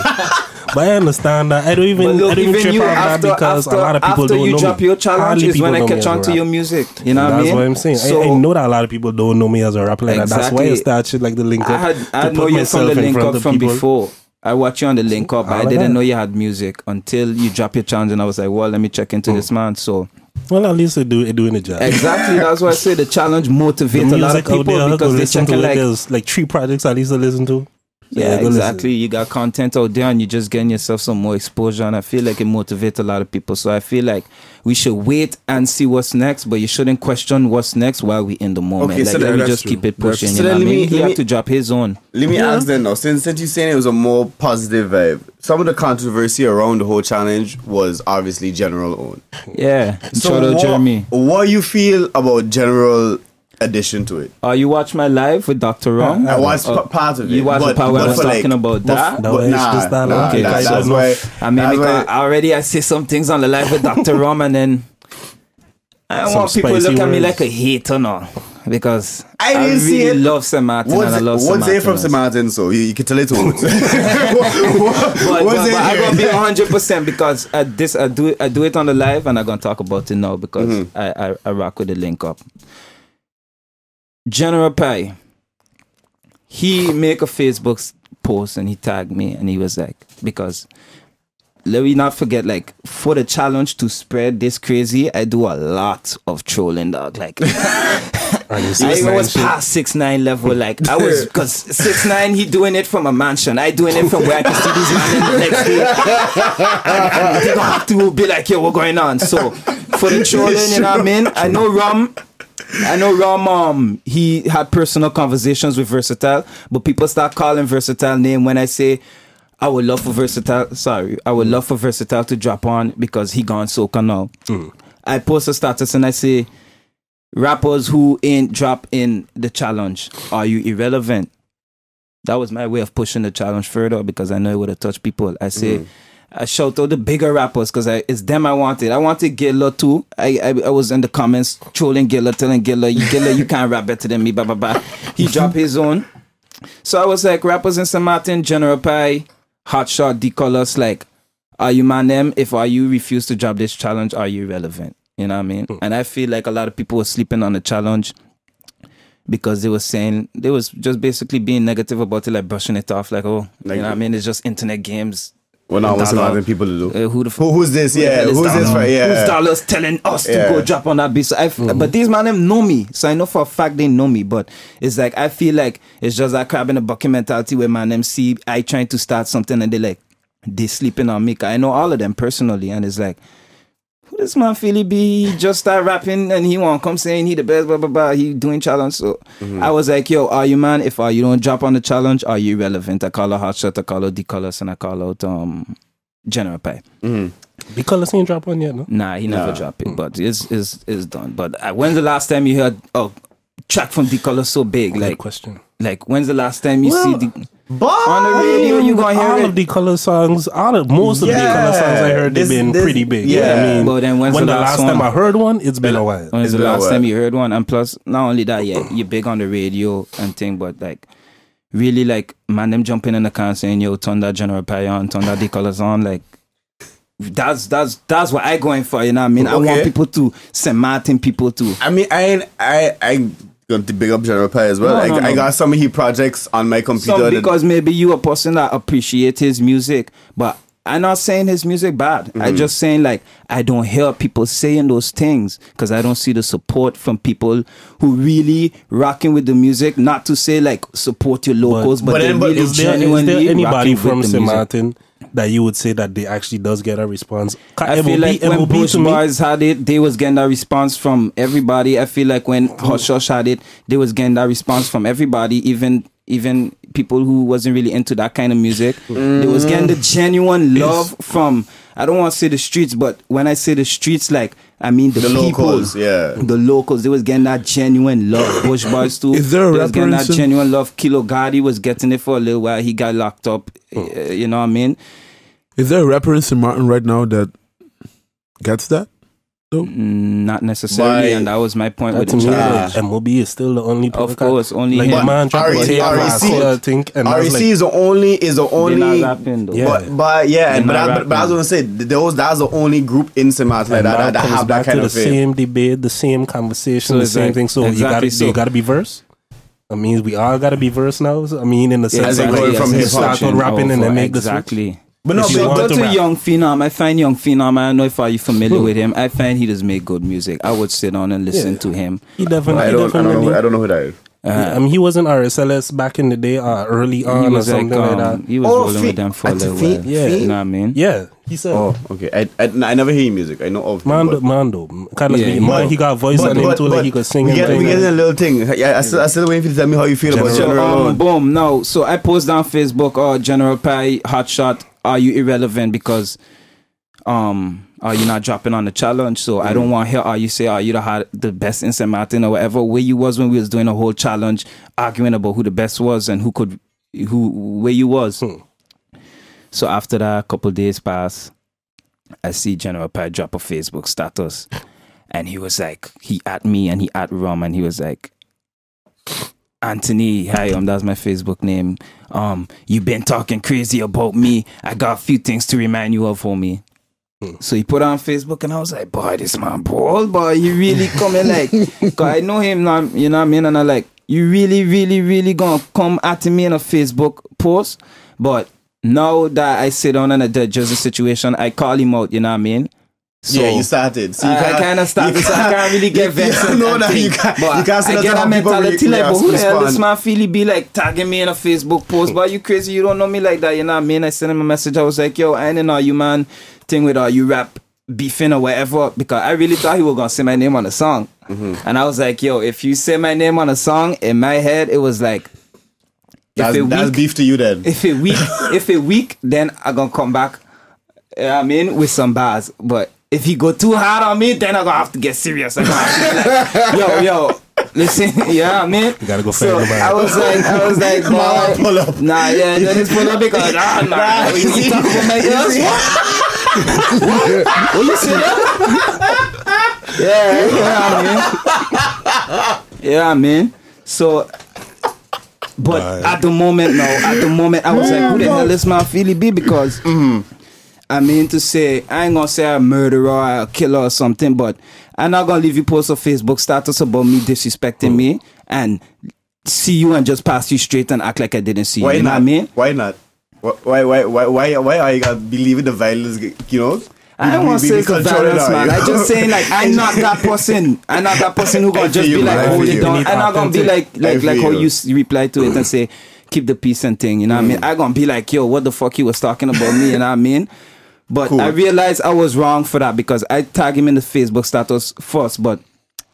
But I understand that. I don't even trip you on that because a lot of people after don't you know drop me. your challenge Hardly is when I people know me catch as a on to rapper. your music, you know what I That's mean? what I'm saying. So, I know that a lot of people don't know me as a rapper like that. That's why I Exactly. start shit like the link up. I to know put you from the myself in link front up of from people. before. I watch you on the link up. I All of didn't that. know you had music until you drop your challenge, and I was like, well, let me check into this man. So Well, at least I doing the job. exactly, that's why I say the challenge The motivates a lot of music out people there, because go they listen to checking it. like, There's like 3 projects at least to listen to. So yeah, go listen. exactly. You got content out there and you're just getting yourself some more exposure. And I feel like it motivates a lot of people. So I feel like we should wait and see what's next, but you shouldn't question what's next while we're in the moment. Okay, like, so let me that's just true. keep it pushing. So You know then what I let mean? me- He let have me- to drop his own. Let me ask then now, since you're saying it was a more positive vibe, some of the controversy around the whole challenge was obviously General own. Yeah. Shout out what, Jeremy. what you feel about General addition to it? You watch my live with Dr. Rom? I watched part of it. You watched the part where I was for talking about that? No, it's just that. Okay, that's so- why. I mean, that's because why- already I say some things on the live with Dr. Rom, and then I don't Some want people to spicy look at me words. like a hater now, because I I didn't see really it. love St. Martin and I love St. What's it from Martin. St. Martin? So you can tell it to us. But I'm gonna be 100% because I do it on the live, and I'm gonna talk about it now because I rock with the link up. General Pi, he make a Facebook post and he tagged me and he was like, because let me not forget, like, for the challenge to spread this crazy, I do a lot of trolling, dog. Like, I was past 6ix9ine level. Like, I was, because 6ix9ine, he doing it from a mansion. I doing it from where I can see these men in the next day. And they gonna have to be like, yo, what's going on? So, for the trolling, you know what I mean? I know Rum, he had personal conversations with Versatile, but people start calling Versatile name when I say, I would love for Versatile to drop on because he gone soca now. I post a status and I say, rappers who ain't drop in the challenge, are you irrelevant? That was my way of pushing the challenge further because I know it would have touched people. I say, I shout out the bigger rappers because it's them I wanted. I wanted Gilla too. I was in the comments trolling Gilla, telling Gilla, you can't rap better than me, blah, blah, blah. He dropped his own. So I was like, rappers in St. Martin, General Pie, Hotshot, D-Colors, like, are you man them? If are you refuse to drop this challenge, are you relevant? You know what I mean? And I feel like a lot of people were sleeping on the challenge because they were saying, they was just basically being negative about it, like brushing it off, like, oh, like, you know what I mean? It's just internet games. Well, now what's allowing people to do? Who's this? Yeah, who's this? Who's Dollars telling us to go drop on that beat? So but these man them know me, so I know for a fact they know me. But it's like I feel like it's just that crab in the bucket mentality where man them see I trying to start something and they sleeping on me. I know all of them personally, and it's like, who this man feel he be? He just start rapping and he won't come saying he the best, blah blah blah. He doing challenge. So I was like, yo, are you man? If you don't drop on the challenge, are you relevant? I call out Hotshot, I call out D-Colors, and I call out General Pie. D-Colors ain't drop on yet, no? Nah, he never dropped it, but it's done. But when's the last time you heard track from D-Colors so big? Good like question. Like when's the last time you see the But on the radio? You gonna hear all it? of the color songs, most of the color songs I heard, they've been pretty big. Yeah. I mean, But then when's when the the last last time one? I heard one, it's been a while. When's the been a last while. time you heard one? And plus, not only that, you're big on the radio and thing, but like really like man them jumping in the car and saying, yo, turn that General Pie on, turn that D-Colors on, like that's what I going for, you know what I mean? I want people to St. Martin people to. I mean, I going to big up General Pie as well. No. I got some of his projects on my computer. Because maybe you a person that appreciate his music, but I'm not saying his music bad. I just saying like I don't hear people saying those things because I don't see the support from people who really rocking with the music. Not to say like support your locals, but they really is there genuinely anybody rocking from with the St. music. Martin that you would say that they actually does get a response? I feel like when Bush Boys had it, they was getting that response from everybody. I feel like when Hush Hush had it, they was getting that response from everybody, even people who wasn't really into that kind of music. They was getting the genuine love from, I don't want to say the streets, but when I say the streets, like, I mean the people. Locals, yeah. The locals, they was getting that genuine love. Bush Boys too. Is there a they was getting rapper that genuine love. Kilo Gotti was getting it for a little while. He got locked up. You know what I mean? Is there a rapper in St. Martin right now that gets that? Not necessarily, and that was my point with the challenge. MOB is still the only Of course, only like him. the man dropped a tape last year, I think, and REC like, is the only They're not rapping though. Yeah. but They're but not I was rapping. gonna say that's the only group in St. Martin and that now comes have back that kind to of the fame. same debate, the same conversation, So the it's same like- thing. So exactly, you gotta be verse. I mean, we all gotta be verse now. So, I mean, in the sense they of go like, from you hip-hop start on rapping and then make the switch. exactly. But no, If you So want go to to rap. Young Phenom. I find Young Phenom. I don't know if you familiar with him. I find he does make good music. I would sit down and listen to him. He definitely. I don't know who that is. I mean, he was in RSLS back in the day, early on, He or was like, something like that. he was rolling with them for a little while. Yeah. You know what I mean? Yeah, he said. Oh, okay. I never hear music. I know of him, Mando, kind of Yeah, like he got voice on him too, like he could sing we and get thing. a little thing. Yeah, I still waiting for you to tell me how you feel about So, General. boom. No, so I post down Facebook, General Pie, Hotshot, are you irrelevant because are you not dropping on the challenge? So I don't want to hear you say, are you the best in St. Martin or whatever, where you was when we was doing a whole challenge, arguing about who the best was and where you was. So after that, a couple days pass, I see General Pie drop a Facebook status, and he was like, he at me and he at Rum, and he was like, Anthony, hi, that's my Facebook name. You been talking crazy about me. I got a few things to remind you of, homie. So he put on Facebook, and I was like, boy, this man bold, boy. You really coming like, cause I know him now, you know what I mean? And I like, you really, really, really gonna come at me in a Facebook post, but now that I sit down and I judge the situation, I call him out, you know what I mean? So yeah, you started. So you I kind of started, so I can't really get vexed. No, you can't say I that get a mentality like, but who the hell this man feel he be like tagging me in a Facebook post? But you crazy, you don't know me like that, you know what I mean? I sent him a message, I was like, yo, I ain't know you man thing with you rap beefing or whatever, because I really thought he was gonna say my name on the song. And I was like, yo, if you say my name on a song, in my head it was like, that's beef to you then. If it weak, then I gonna come back, you know what I mean, with some bars. But if he go too hard on me, then I gonna have to get serious. I gonna have to be like, yo, listen, yeah, I mean, You gotta go find so nobody. I was like, boy, pull up. nah, yeah, no, just pull up because nah, you talk about my ears. What you say? Yeah, I mean. So, but at the moment, I was like, who the hell is my Philly B? Because I mean to say, I ain't gonna say I'm a murderer or a killer or something, but I'm not gonna leave you post a Facebook status about me disrespecting me and see you and just pass you straight and act like I didn't see you. Why You know not? what I mean? Why not? Why are you gonna believe in the violence? You know. I don't want to say it's the violence, man. I I just saying like I'm not that person. I'm not that person who gonna just be like hold it down. I'm not gonna be like how you reply to it and say keep the peace and thing. You know what I mean? I'm gonna be like, yo, what the fuck he was talking about me? You know what I mean? But Cool. I realized I was wrong for that because I tag him in the Facebook status first. But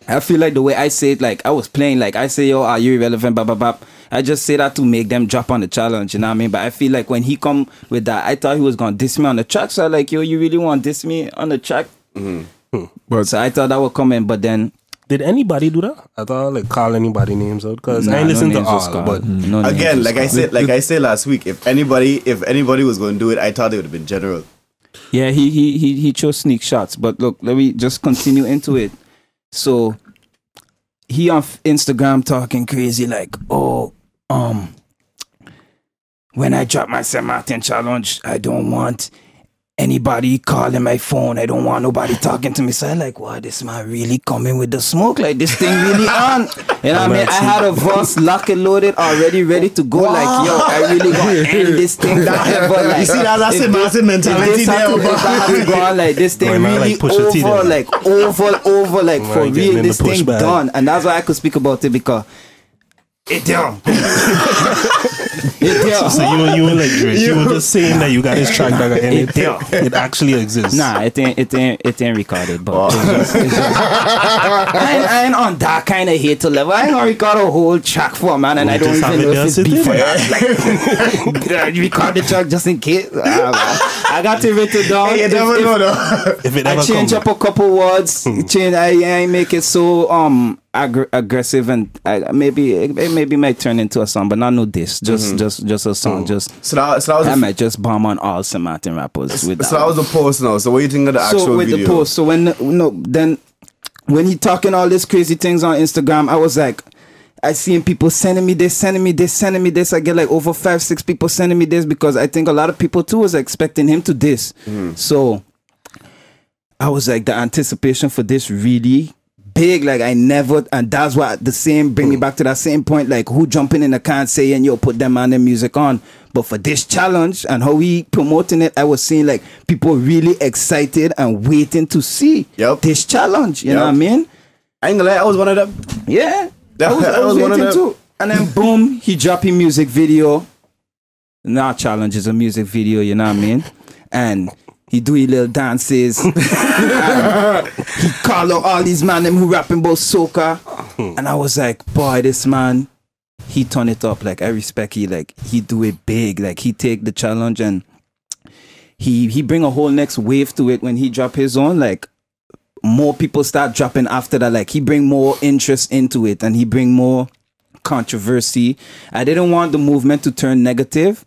I feel like the way I say it, like I was playing, like I say, yo, are you irrelevant? Blah blah blah. I just say that to make them drop on the challenge, you know what I mean? But I feel like when he come with that, I thought he was gonna diss me on the track. So I like, yo, you really want to diss me on the track? But So I thought that would come in, but then Did anybody do that? I thought like call anybody names out because Nah, I ain't no listen to names was all, called. but No names Again, was like called. I said last week, if anybody was going to do it, I thought it would have been general. Yeah, he chose sneak shots. But look, let me just continue into it. So he on Instagram talking crazy like, oh, when I drop my St. Martin challenge, I don't want anybody calling my phone. I don't want nobody talking to me. So I like, wow, this man really coming with the smoke. Like this thing really on. You know what I mean? I had a verse lock and loaded already ready to go. Like, yo, I really gonna end this thing forever. Like, You see, that's if a massive mentality if I have to go on like this thing Boy, man, really like Pusha T over, then. like over, like Man, for getting real, in this the thing pushback. done. And that's why I could speak about it because it done. It done. so you were like Drake. You were just saying that you got this track that and it actually exists. Nah, it ain't recorded, but it's just I ain't on that kind of hater level. I ain't gonna record a whole track for a man, and I don't just even have know it if it's there beef or sitting not. Like, record the track just in case. I got it written down. You never know though. If it I ever change comes, up a couple words. I make it so aggressive, and maybe it might turn into a song, but not no diss. Just a song. Just So that was I might just bomb on all St. Martin rappers with that. so that was the post now. So what do you think of the actual So with video? the post, so when he talking all these crazy things on Instagram, I was like, I seen people sending me this. I get like over 5-6 people sending me this because I think a lot of people too was expecting him to diss. So I was like, the anticipation for this really big. Like I never, and that's what the same bring me back to that same point. Like who jumping in the car and saying, yo, put them on their music on. But for this challenge and how we promoting it, I was seeing like people really excited and waiting to see this challenge. You know what I mean? I ain't gonna lie, I was one of them. Yeah. I was one of waiting them. too. And then boom, he dropped his music video. Not challenge, is a music video, you know what I mean? And he do his little dances. And he call out all these man them who rapping about soca. And I was like, boy, this man, he turn it up. Like I respect he do it big. Like he take the challenge and he bring a whole next wave to it when he drop his own. Like more people start dropping after that. Like he bring more interest into it and he bring more controversy. I didn't want the movement to turn negative,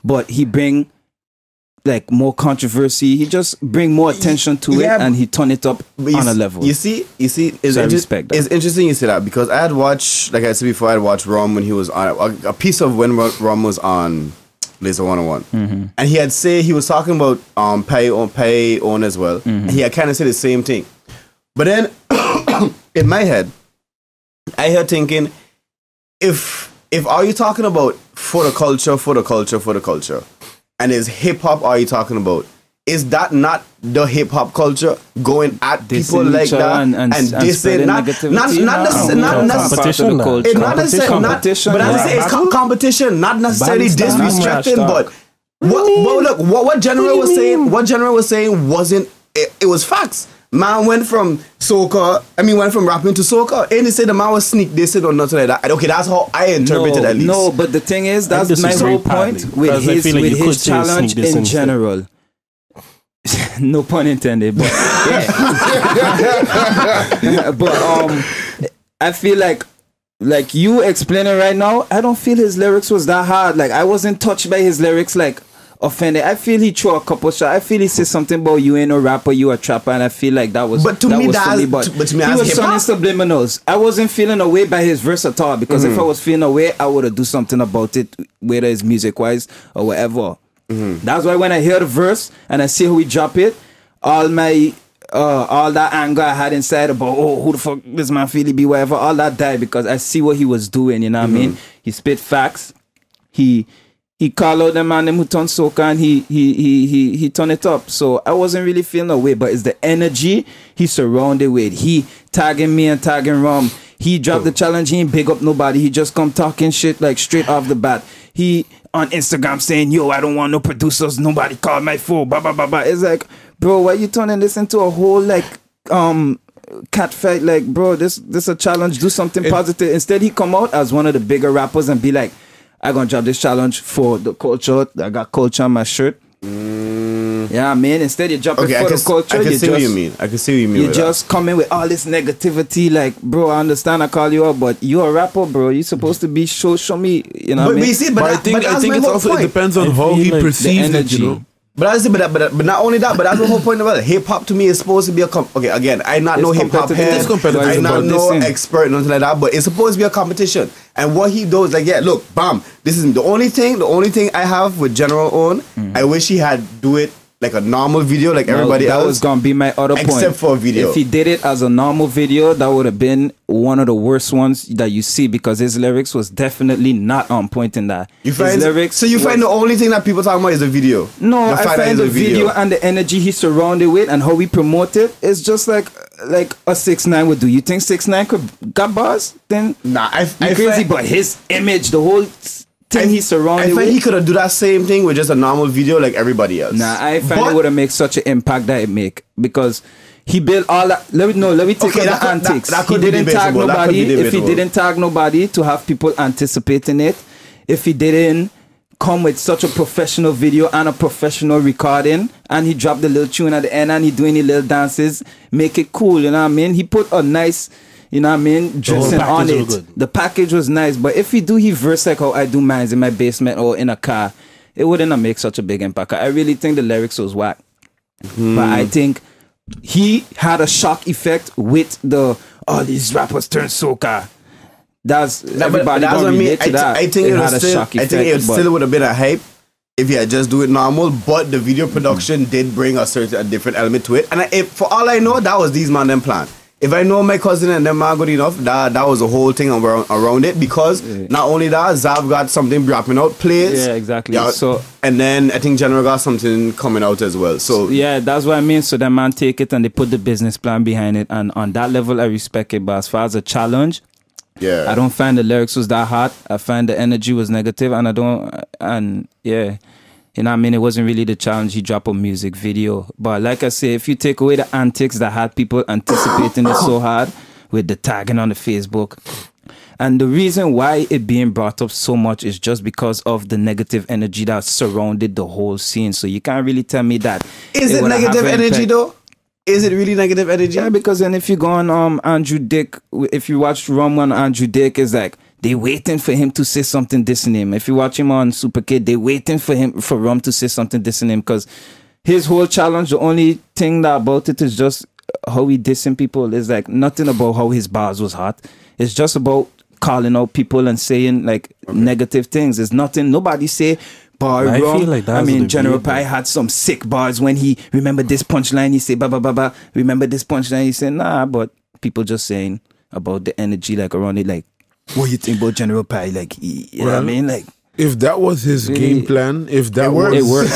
but he bring like more controversy. He just bring more attention to it and he turn it up on a level. You see, it's, So I respect that. it's interesting you say that because I had watched, like I said before, I had watched Rom when he was on a piece of when Rom was on Laser 101, and he was talking about pay on as well, and he had kind of said the same thing, but then in my head, I heard thinking, if are you talking about for the culture, and is hip hop are you talking about? Is that not the hip hop culture going at people like that and dissing? Not necessarily competition, not necessarily disrespecting, but what General was saying. What General was saying wasn't. It was facts. Man went from rapping to soca. And they said the man was sneak dissing or nothing like that. Okay, that's how I interpreted at least. No, but the thing is, that's my whole point with his challenge in general. No pun intended, but yeah. But I feel like you explaining right now, I don't feel his lyrics was that hard. Like I wasn't touched by his lyrics like offended. I feel he threw a couple shots. I feel he said something about you ain't a rapper, you a trapper, and I feel like that was. But to me, he was sounding subliminals. I wasn't feeling away by his verse at all because if I was feeling away, I would have do something about it, whether it's music wise or whatever. That's why when I hear the verse and I see how he drop it, all that anger I had inside about who the fuck this man feel he be whatever, all that died because I see what he was doing. You know what I mean? He spit facts. He called out the man who turned soca and he turned it up. So I wasn't really feeling away, but it's the energy he surrounded with. He tagging me and tagging Rum. He dropped the challenge. He ain't big up nobody. He just come talking shit like straight off the bat. He on Instagram saying, yo, I don't want no producers. Nobody call my phone. Blah, blah, blah, blah. It's like, bro, why you turning this into a whole like cat fight? Like, bro, this a challenge. Do something positive. Instead, he come out as one of the bigger rappers and be like, I gonna drop this challenge for the culture. I got culture on my shirt. Yeah, man. Instead, you drop it for the culture. I can see what you mean. I can see what you mean. You just come in with all this negativity. Like, bro, I understand I call you out, but you're a rapper, bro. You're supposed to be show me. You know what I mean? But I think it's also it depends on how he perceives it. You know. But not only that, but that's the whole point about it. Hip hop to me is supposed to be okay, again, I'm not no hip hop head. I'm not no expert, nothing like that. But it's supposed to be a competition. And what he does, like, yeah, look, bam. This is the only thing I have with General on. I wish he had do it like a normal video, like everybody else. That was gonna be my other point. Except for a video. If he did it as a normal video, that would have been one of the worst ones that you see because his lyrics was definitely not on point in that. Find the only thing that people talking about is the video. No, I find the video and the energy he's surrounded with and how he promote it is just like a 6ix9ine would do. You think 6ix9ine could got bars? Then I crazy, but his image, the whole thing he's surrounded with. I think he could have do that same thing with just a normal video like everybody else. I find it would have made such an impact that it make because he built all that. Let me take the antics. He didn't tag nobody. If he didn't tag nobody to have people anticipating it, if he didn't come with such a professional video and a professional recording, and he dropped the little tune at the end and he doing the little dances, make it cool. You know what I mean? He put a nice. You know what I mean? Dressing on it. The package was nice. But if he verse like how I do mine in my basement or in a car, it wouldn't have made such a big impact. I really think the lyrics was whack. But I think he had a shock effect with all these rappers turn soca. Everybody gonna relate to that. I think it still would have been a hype if he had just do it normal, but the video production did bring a different element to it. And for all I know, that was these man them plan. If I know my cousin and them are good enough, that was the whole thing around it because not only that, Zav got something dropping out, plays. Yeah, exactly. Yeah, so and then I think General got something coming out as well. So yeah, that's what I mean. So that man take it and they put the business plan behind it, and on that level, I respect it. But as far as a challenge, I don't find the lyrics was that hot. I find the energy was negative, and you know what I mean? It wasn't really the challenge. He dropped a music video. But like I say, if you take away the antics that had people anticipating it so hard with the tagging on the Facebook, and the reason why it being brought up so much is just because of the negative energy that surrounded the whole scene. So you can't really tell me that. Is it negative energy though? Is it really negative energy? Yeah, because then if you go on Andrew Dick, if you watch Rum on Andrew Dick, it's like, they waiting for him to say something dissing him. If you watch him on Super Kid, they waiting for Rum to say something dissing him because his whole challenge, the only thing that about it is just how he dissing people. It's like nothing about how his bars was hot. It's just about calling out people and saying like negative things. There's nothing. Nobody say bar wrong. Like I mean, General Pie had some sick bars when he remembered this punchline. He say ba ba ba ba. Remember this punchline. He said nah, but people just saying about the energy like around it like. What you think about General Pie? Like, you know what I mean? Like, If that was his game plan, if that works. was It worked.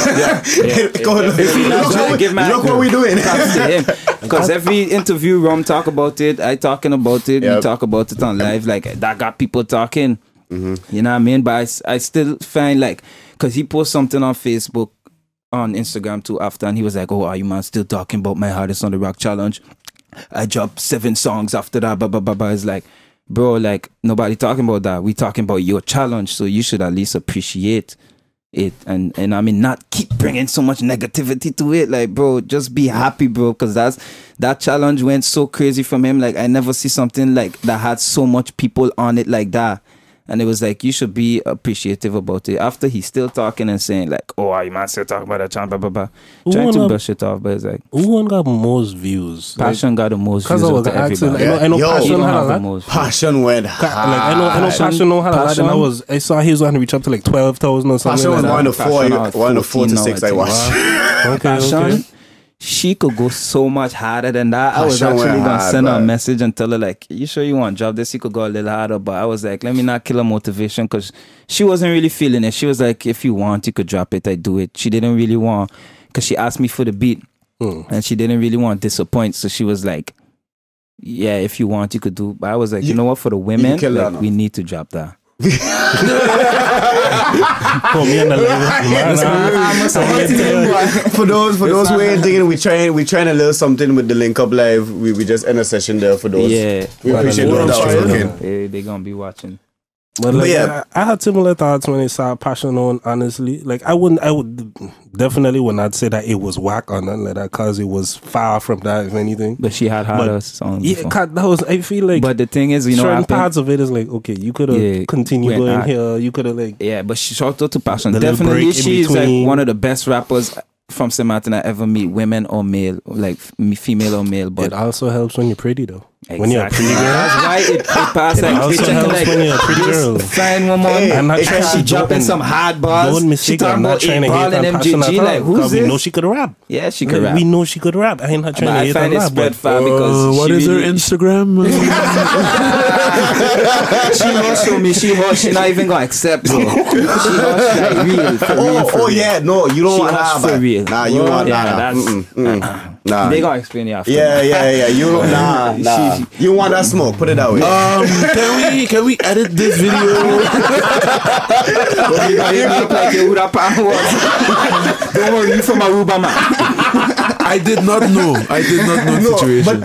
Yeah. Go on. Look what we doing. Props to him. Because every interview, Rom talk about it, I talking about it, Yep. we talk about it on live. Like, that got people talking. You know what I mean? But I still find like, because he posted something on Facebook, on Instagram too after, and he was like, "Oh, are you man still talking about my hardest on the rock challenge? I dropped 7 songs after that, blah blah blah blah." It's like, bro, like nobody talking about that. We talking about your challenge, so you should at least appreciate it, and I mean not keep bringing so much negativity to it. Like, bro, just be happy, bro, because that challenge went so crazy from him. Like, I never see something like that had so much people on it like that. And it was like, you should be appreciative about it. After he's still talking and saying like, "Oh, are you man still talking about that chant, blah, blah, blah." Trying to brush it off, but it's like, Who one got most views? Passion got the most views Because I was out of asking, everybody. I know Yo, Passion He don't had a have the lot. most views. Passion went Like, high. I know Passion know had a lot, and I saw he was going to reach up to like 12,000 or something. Passion was like one that. of the 4 to 6 I watched. Okay, Passion, okay. she could go so much harder than that. I was Passion actually went gonna hard, send her a man. message and tell her like, "You sure you want to drop this? You could go a little harder." But I was like, let me not kill her motivation, because she wasn't really feeling it. She was like, "If you want, you could drop it. I do it." She didn't really want, because she asked me for the beat, and she didn't really want to disappoint. So she was like, "Yeah, if you want, you could do." But I was like, you know what? For the women, kill her like, now. we need to drop that. Put me on the level. For those who ain't thinking, we trying a little something with the link up live. We just end a session there for those. Yeah, We appreciate those that was looking. They gonna be watching. But like, yeah. I had similar thoughts when I saw Passion on, honestly. Like, I would definitely would not say that it was whack or nothing like that, because it was far from that, if anything. But she had harder songs. Yeah, before. 'cause that was, I feel like, But the thing is, you know, certain what happened? parts of it is like, okay, you could have continued went going hard. here, you could have like, Yeah, but she shout out to Passion. The little Definitely, break in she's like between. one of the best rappers from St. Martin I ever meet, women or male, like female or male. But it also helps when you're pretty though. When you're a pretty girl. That's why it passed It like also picture, helps like, when you're a pretty girl. fine woman. Hey, I'm not Hey, trying She to dropping some hard bars. Don't She mistake. talking I'm not about trying to 8 hate ball on and Passion MJG. at all, Like, who's because we know this? she could rap. Yeah, she Like, can rap. we know she could rap. I ain't not But trying to I hate find on it that. spread But far because what she is her really, Instagram? she won't show me. She not even gonna accept, bro. She hush like real, for real, for real. Yeah, no, you don't She want hush that. for real. Nah, you want Yeah, that. that's- Nah. They gonna explain it after. Yeah. You don't. Nah. You want that smoke? Put it that way. Can we edit this video? You look like you would have was. Don't worry, you from Aruba, man. I did not know the situation.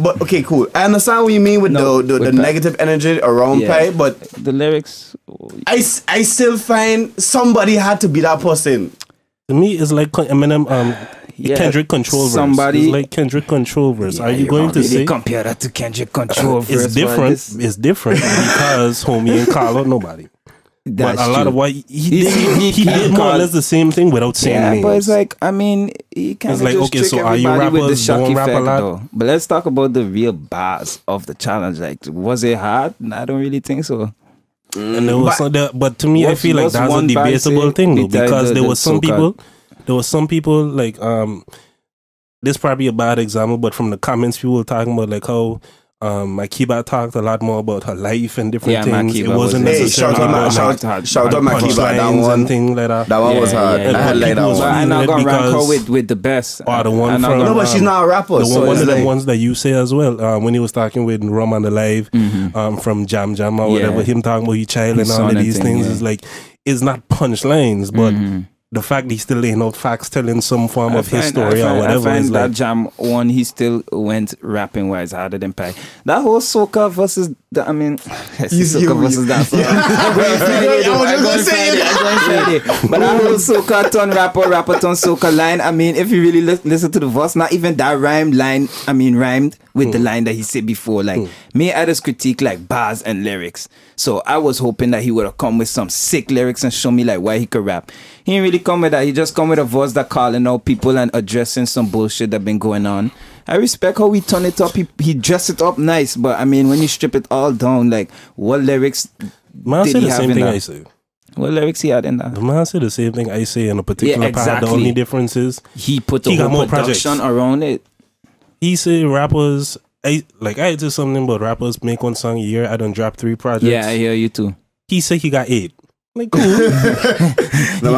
But okay, cool. I understand what you mean with the with negative energy around Yeah. play, but The lyrics. I still find somebody had to be that person. to me, it's like Eminem, Yeah, Kendrick Control verse. somebody- It's like Kendrick Control verse. Are you going to really say compare that to Kendrick Control? verse, it's but different? this- It's different because homie and Carlo, nobody. But That's a lot true. of what he he did more or can't- less the same thing without saying Yeah, names. but it's like, I mean, he kind It's of like, just okay, trick so are you everybody with the rappers shock don't rap a effect, lot? though. But let's talk about the real bars of the challenge. Like, was it hard? I don't really think so. And there was but to me, I feel like what's that's a one bad debatable say thing though, besides because the- there the was some so-called- people like this probably a bad example, but from the comments people were talking about like how Makiba talked a lot more about her life and different Yeah, things. Makiba It wasn't was- Hey, necessarily shout about out Makiba. That punchlines one, and things like that. that one was hard. yeah. I had like that People was one. I'm not gonna rank her because- with the best. Or the one I'm not from- gonna- No, but she's not a rapper. The so one it's of the like, ones that you say as well, when he was talking with Rum on the Live, from Jam Jam or whatever, Yeah. him talking about his child His and all son of and these thing, things yeah. is like, it's not punchlines, but the fact he's still laying out facts, telling some form of his story or whatever I find is that like, Jam one, he still went rapping wise harder than Pi. That whole soca versus, soca versus that song. I'm going Friday. But that whole soca ton rapper ton soca line. I mean, if you really listen to the verse, not even that rhymed with the line that he said before. Like me, I just critique like bars and lyrics. So I was hoping that he would have come with some sick lyrics and show me like why he could rap. He didn't really come with that. He just come with a voice that calling out people and addressing some bullshit that been going on. I respect how he turn it up. He dressed it up nice, but I mean, when you strip it all down, like what lyrics man did say he the have same in thing that? I say. What lyrics he had in that? The man say the same thing I say in a particular Yeah, part. The exactly. only difference is He put the He got whole more production projects. around it. he say rappers, I did something about rappers make one song a year. I done drop 3 projects. Yeah, I hear you too. He said he got 8. Like, cool. The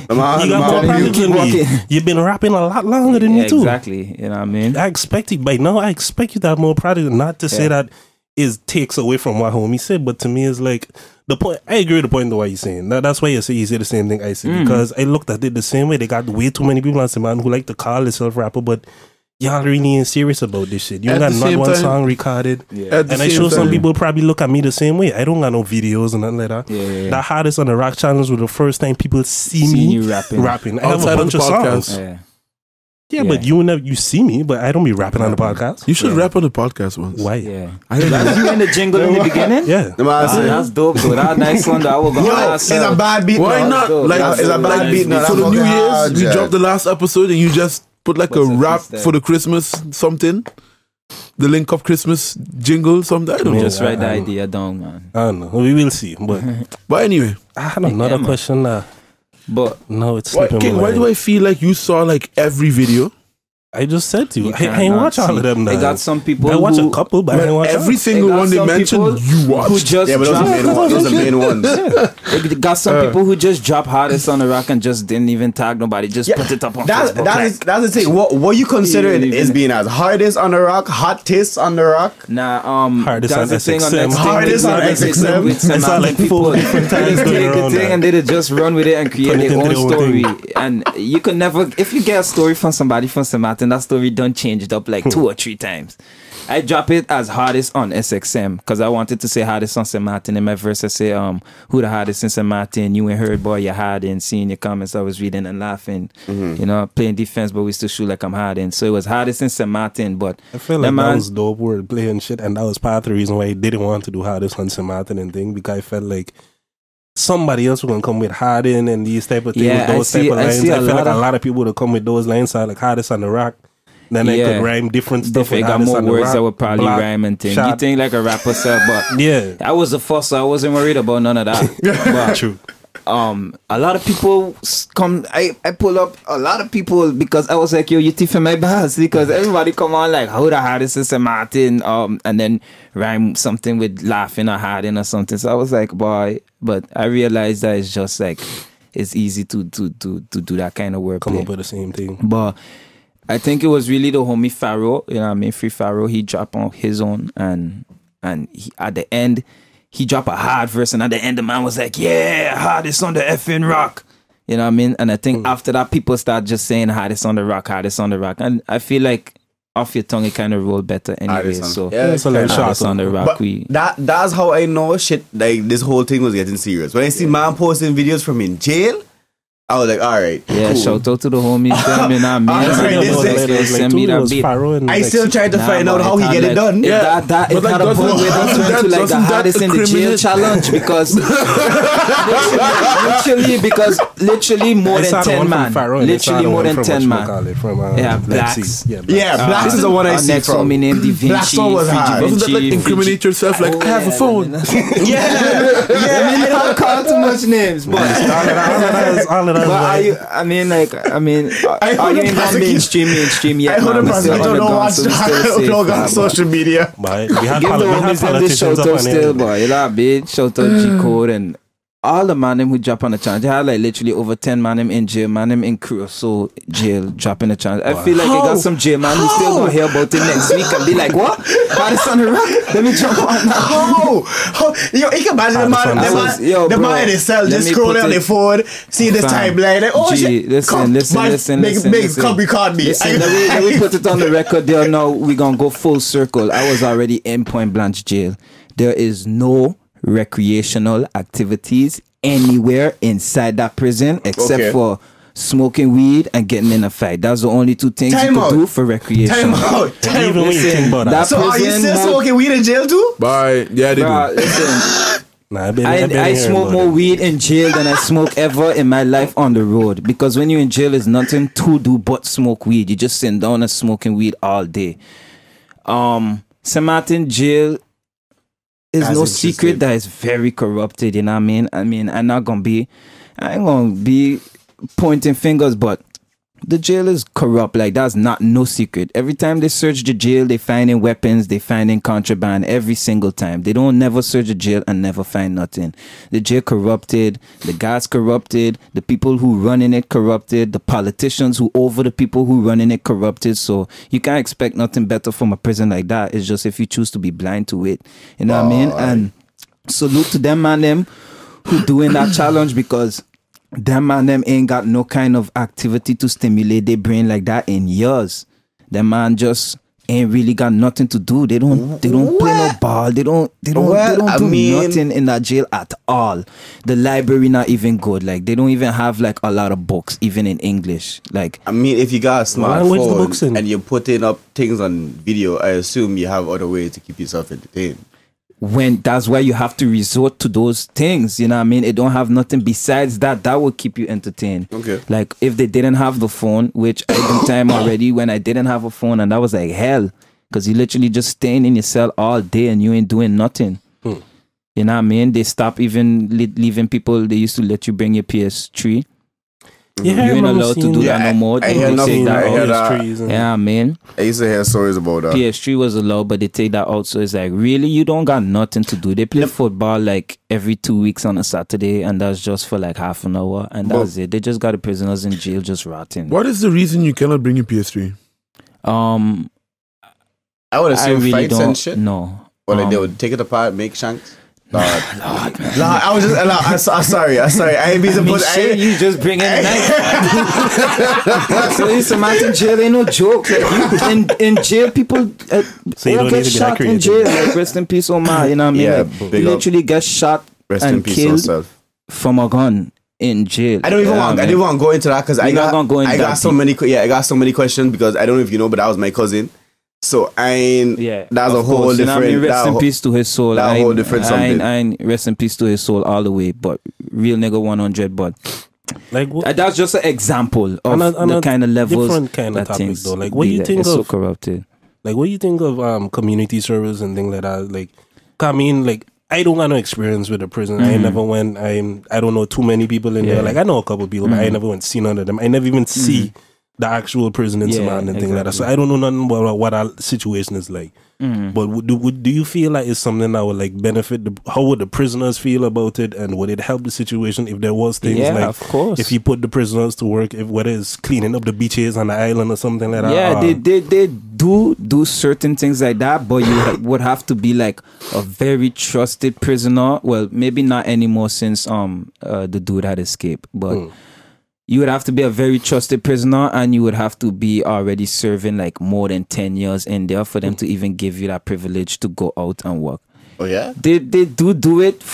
man, You got more practice than me. You've been rapping a lot longer than me too. Exactly. You know what I mean? I expect you, by now, I expect you to have more practice. Not to say that it takes away from what homie said, but to me, it's like, the point, I agree with the point of what you're saying. That's why you say the same thing I say. Because I looked at it the same way. They got way too many people on the man who like to call themselves rapper, but y'all really ain't serious about this shit. You got not one song recorded. Yeah. And I sure some people probably look at me the same way. I don't got no videos and nothing like that. Yeah. That Hardest on the Rock challenge was the first time people see me you rapping. I have a bunch of songs. Yeah, but you see me, but I don't be rapping on the podcast. You should rap on the podcast once. Why? Yeah. That's you in the jingle in the beginning? Yeah. That's dope. So that next one that I will go. It's a bad beat. Why not? Like, it's a bad beat. For the New Year's, we dropped the last episode and you just put like a rap for the Christmas something. The Link Up Christmas jingle, something. I don't know. Just write the idea down, man. I don't know. We will see. But anyway. I had another question. But no, it's slipping my mind. Why do I feel like you saw like every video? I just said to you, I ain't watch all of them. I got some people. I watch a couple, but I ain't watch every single one they mentioned. You watched. Yeah, but those are the main ones. They got some people who just drop Hardest on the Rock and just didn't even tag nobody. Just put it up on Facebook. That's the thing. What you consider it as being as Hardest on the Rock, Hottest on the Rock? Nah, Hardest on SXM. Hardest on SXM. It's all like 4 different times going around the thing, and they just run with it and create their own story. And you can never, if you get a story from somebody from St. Martin, that story done changed up like 2 or 3 times. I drop it as Hardest on SXM because I wanted to say Hardest on St. Martin. In my verse, I say, who the hardest in St. Martin? You ain't heard, boy, you're harding. Seeing your comments, I was reading and laughing. You know, playing defense, but we still shoot like I'm harding. So it was Hardest in St. Martin, but I feel like that was dope word playing shit, and that was part of the reason why I didn't want to do Hardest on St. Martin and thing, because I felt like somebody else was gonna come with Hardin and these type of things, those type of lines. I feel like a lot of people would come with those lines, so like Hardest on the Rock. Then I could rhyme different stuff. I got more words that would probably rhyme and things. You think like a rapper said, but I was a fuss, so I wasn't worried about none of that. But, true. A lot of people come. I pull up a lot of people because I was like, yo, you thief in my bars, because everybody come on like, how the hardest is St. Martin, and then rhyme something with laughing or harding or something. So I was like, boy, but I realized that it's just like it's easy to do that kind of work. Come up with the same thing, but I think it was really the homie Pharaoh, you know what I mean? Free Pharaoh, he dropped on his own, and he, at the end, he dropped a hard verse, and at the end, the man was like, yeah, Hardest on the effing rock. You know what I mean? And I think after that, people start just saying Hardest on the rock, Hardest on the rock. And I feel like off your tongue, it kind of roll better anyway. So it's a little Hardest on the rock. That's how I know shit, like this whole thing was getting serious. When I see man posting videos from in jail, I was like, all right. Yeah, cool. Shout out to the homies. Send me that beat. I still tried to find out how he get it done. Yeah, that is not a point where that's went to like the hardest in the jail challenge, because literally more than 10 man. Literally more than 10 man. Yeah, Blacks. Yeah, Blacks is the one I see next from. homie named Divinci. Blacks was hard. Doesn't that like incriminate yourself? Like, I have a phone. Yeah. I mean, don't call too much names, but all of that. But are you in the mainstream yet? I heard the president don't know on social media. But we have give the homies them this shout out still, boy. You know, big shout out G Code and all the man them who drop on the challenge. They had like literally over 10 man them in jail, man them in Curacao jail dropping the challenge. I feel like I got some jail man who still gonna hear about it next week and be like, what? Hardest on the rock? Let me jump on now. How? Yo, you can imagine the man in his cell just scrolling on the phone, see this timeline, like, oh shit. Listen. Big come record me. Listen, let me put it on the record there now. We gonna go full circle. I was already in Point Blanche jail. There is no recreational activities anywhere inside that prison except for smoking weed and getting in a fight. That's the only 2 things you could do for recreation. Even when you think about that. So are you still smoking weed in jail too? Bye. Yeah, they do. Listen. I smoke more weed in jail than I smoke ever in my life on the road, because when you're in jail, there's nothing to do but smoke weed. You just sit down and smoking weed all day. St. Martin jail is no secret that it's very corrupted, you know what I mean? I ain't gonna be pointing fingers, but the jail is corrupt. Like, that's not no secret. Every time they search the jail, they finding weapons, they finding contraband every single time. They don't never search the jail and never find nothing. The jail corrupted, the guards corrupted, the people who running it corrupted, the politicians who over the people who running it corrupted. So you can't expect nothing better from a prison like that. It's just if you choose to be blind to it. You know what I mean? And salute to them man them who doing that challenge, because them man them ain't got no kind of activity to stimulate their brain like that in years. Them man just ain't really got nothing to do. They don't play no ball. They don't do nothing in that jail at all. The library not even good. Like, they don't even have like a lot of books, even in English. Like, I mean, if you got a smartphone and you're putting up things on video, I assume you have other ways to keep yourself entertained. When that's why you have to resort to those things, you know what I mean? It don't have nothing besides that will keep you entertained. Okay. Like, if they didn't have the phone, which I do time already when I didn't have a phone, and that was like hell, because you literally just staying in your cell all day and you ain't doing nothing. You know what I mean? They stop even leaving people. They used to let you bring your PS3. Yeah, you ain't allowed to do that no more. I hear nothing. I hear that. Yeah, man. I used to hear stories about that. PS3 was allowed, but they take that out. So it's like, really, you don't got nothing to do. They play football like every 2 weeks on a Saturday, and that's just for like half an hour, and that's it. They just got the prisoners in jail just rotting. What is the reason you cannot bring your PS3? I would assume really fights and shit. No. Or like they would take it apart, make shanks. Lord, I was just. I'm sorry. I ain't be supposed. You just bring in the knife. So it's a in jail. Ain't no joke. Like, in jail, people so you don't get shot in jail. Like, rest in peace, Omar. You know what I mean? Yeah, like, literally get shot and killed from a gun in jail. I don't even want. I didn't want to go into that because I got so many questions, because I don't know if you know, but that was my cousin. So that's a whole different. You know, rest in peace to his soul. That's a whole different something. I rest in peace to his soul all the way. But real nigga 100. But like that's just an example of the kind of levels. Different kind of topic though. Like, what do you think of? So corrupted. Like, what do you think of community service and things like that? Like, I mean, like, I don't got no experience with the prison. I never went. I don't know too many people in there. Like, I know a couple people, but I never went see none of them. I never even see the actual prison in Samaritan and things like that. So I don't know nothing about what our situation is like. But do you feel like it's something that would like benefit how would the prisoners feel about it, and would it help the situation if there was things like, of course, if you put the prisoners to work, if whether it's cleaning up the beaches on the island or something like that? Yeah, they do certain things like that, but you would have to be like a very trusted prisoner. Well, maybe not anymore since the dude had escaped, but you would have to be a very trusted prisoner, and you would have to be already serving like more than 10 years in there for them to even give you that privilege to go out and work. Oh yeah, they do it.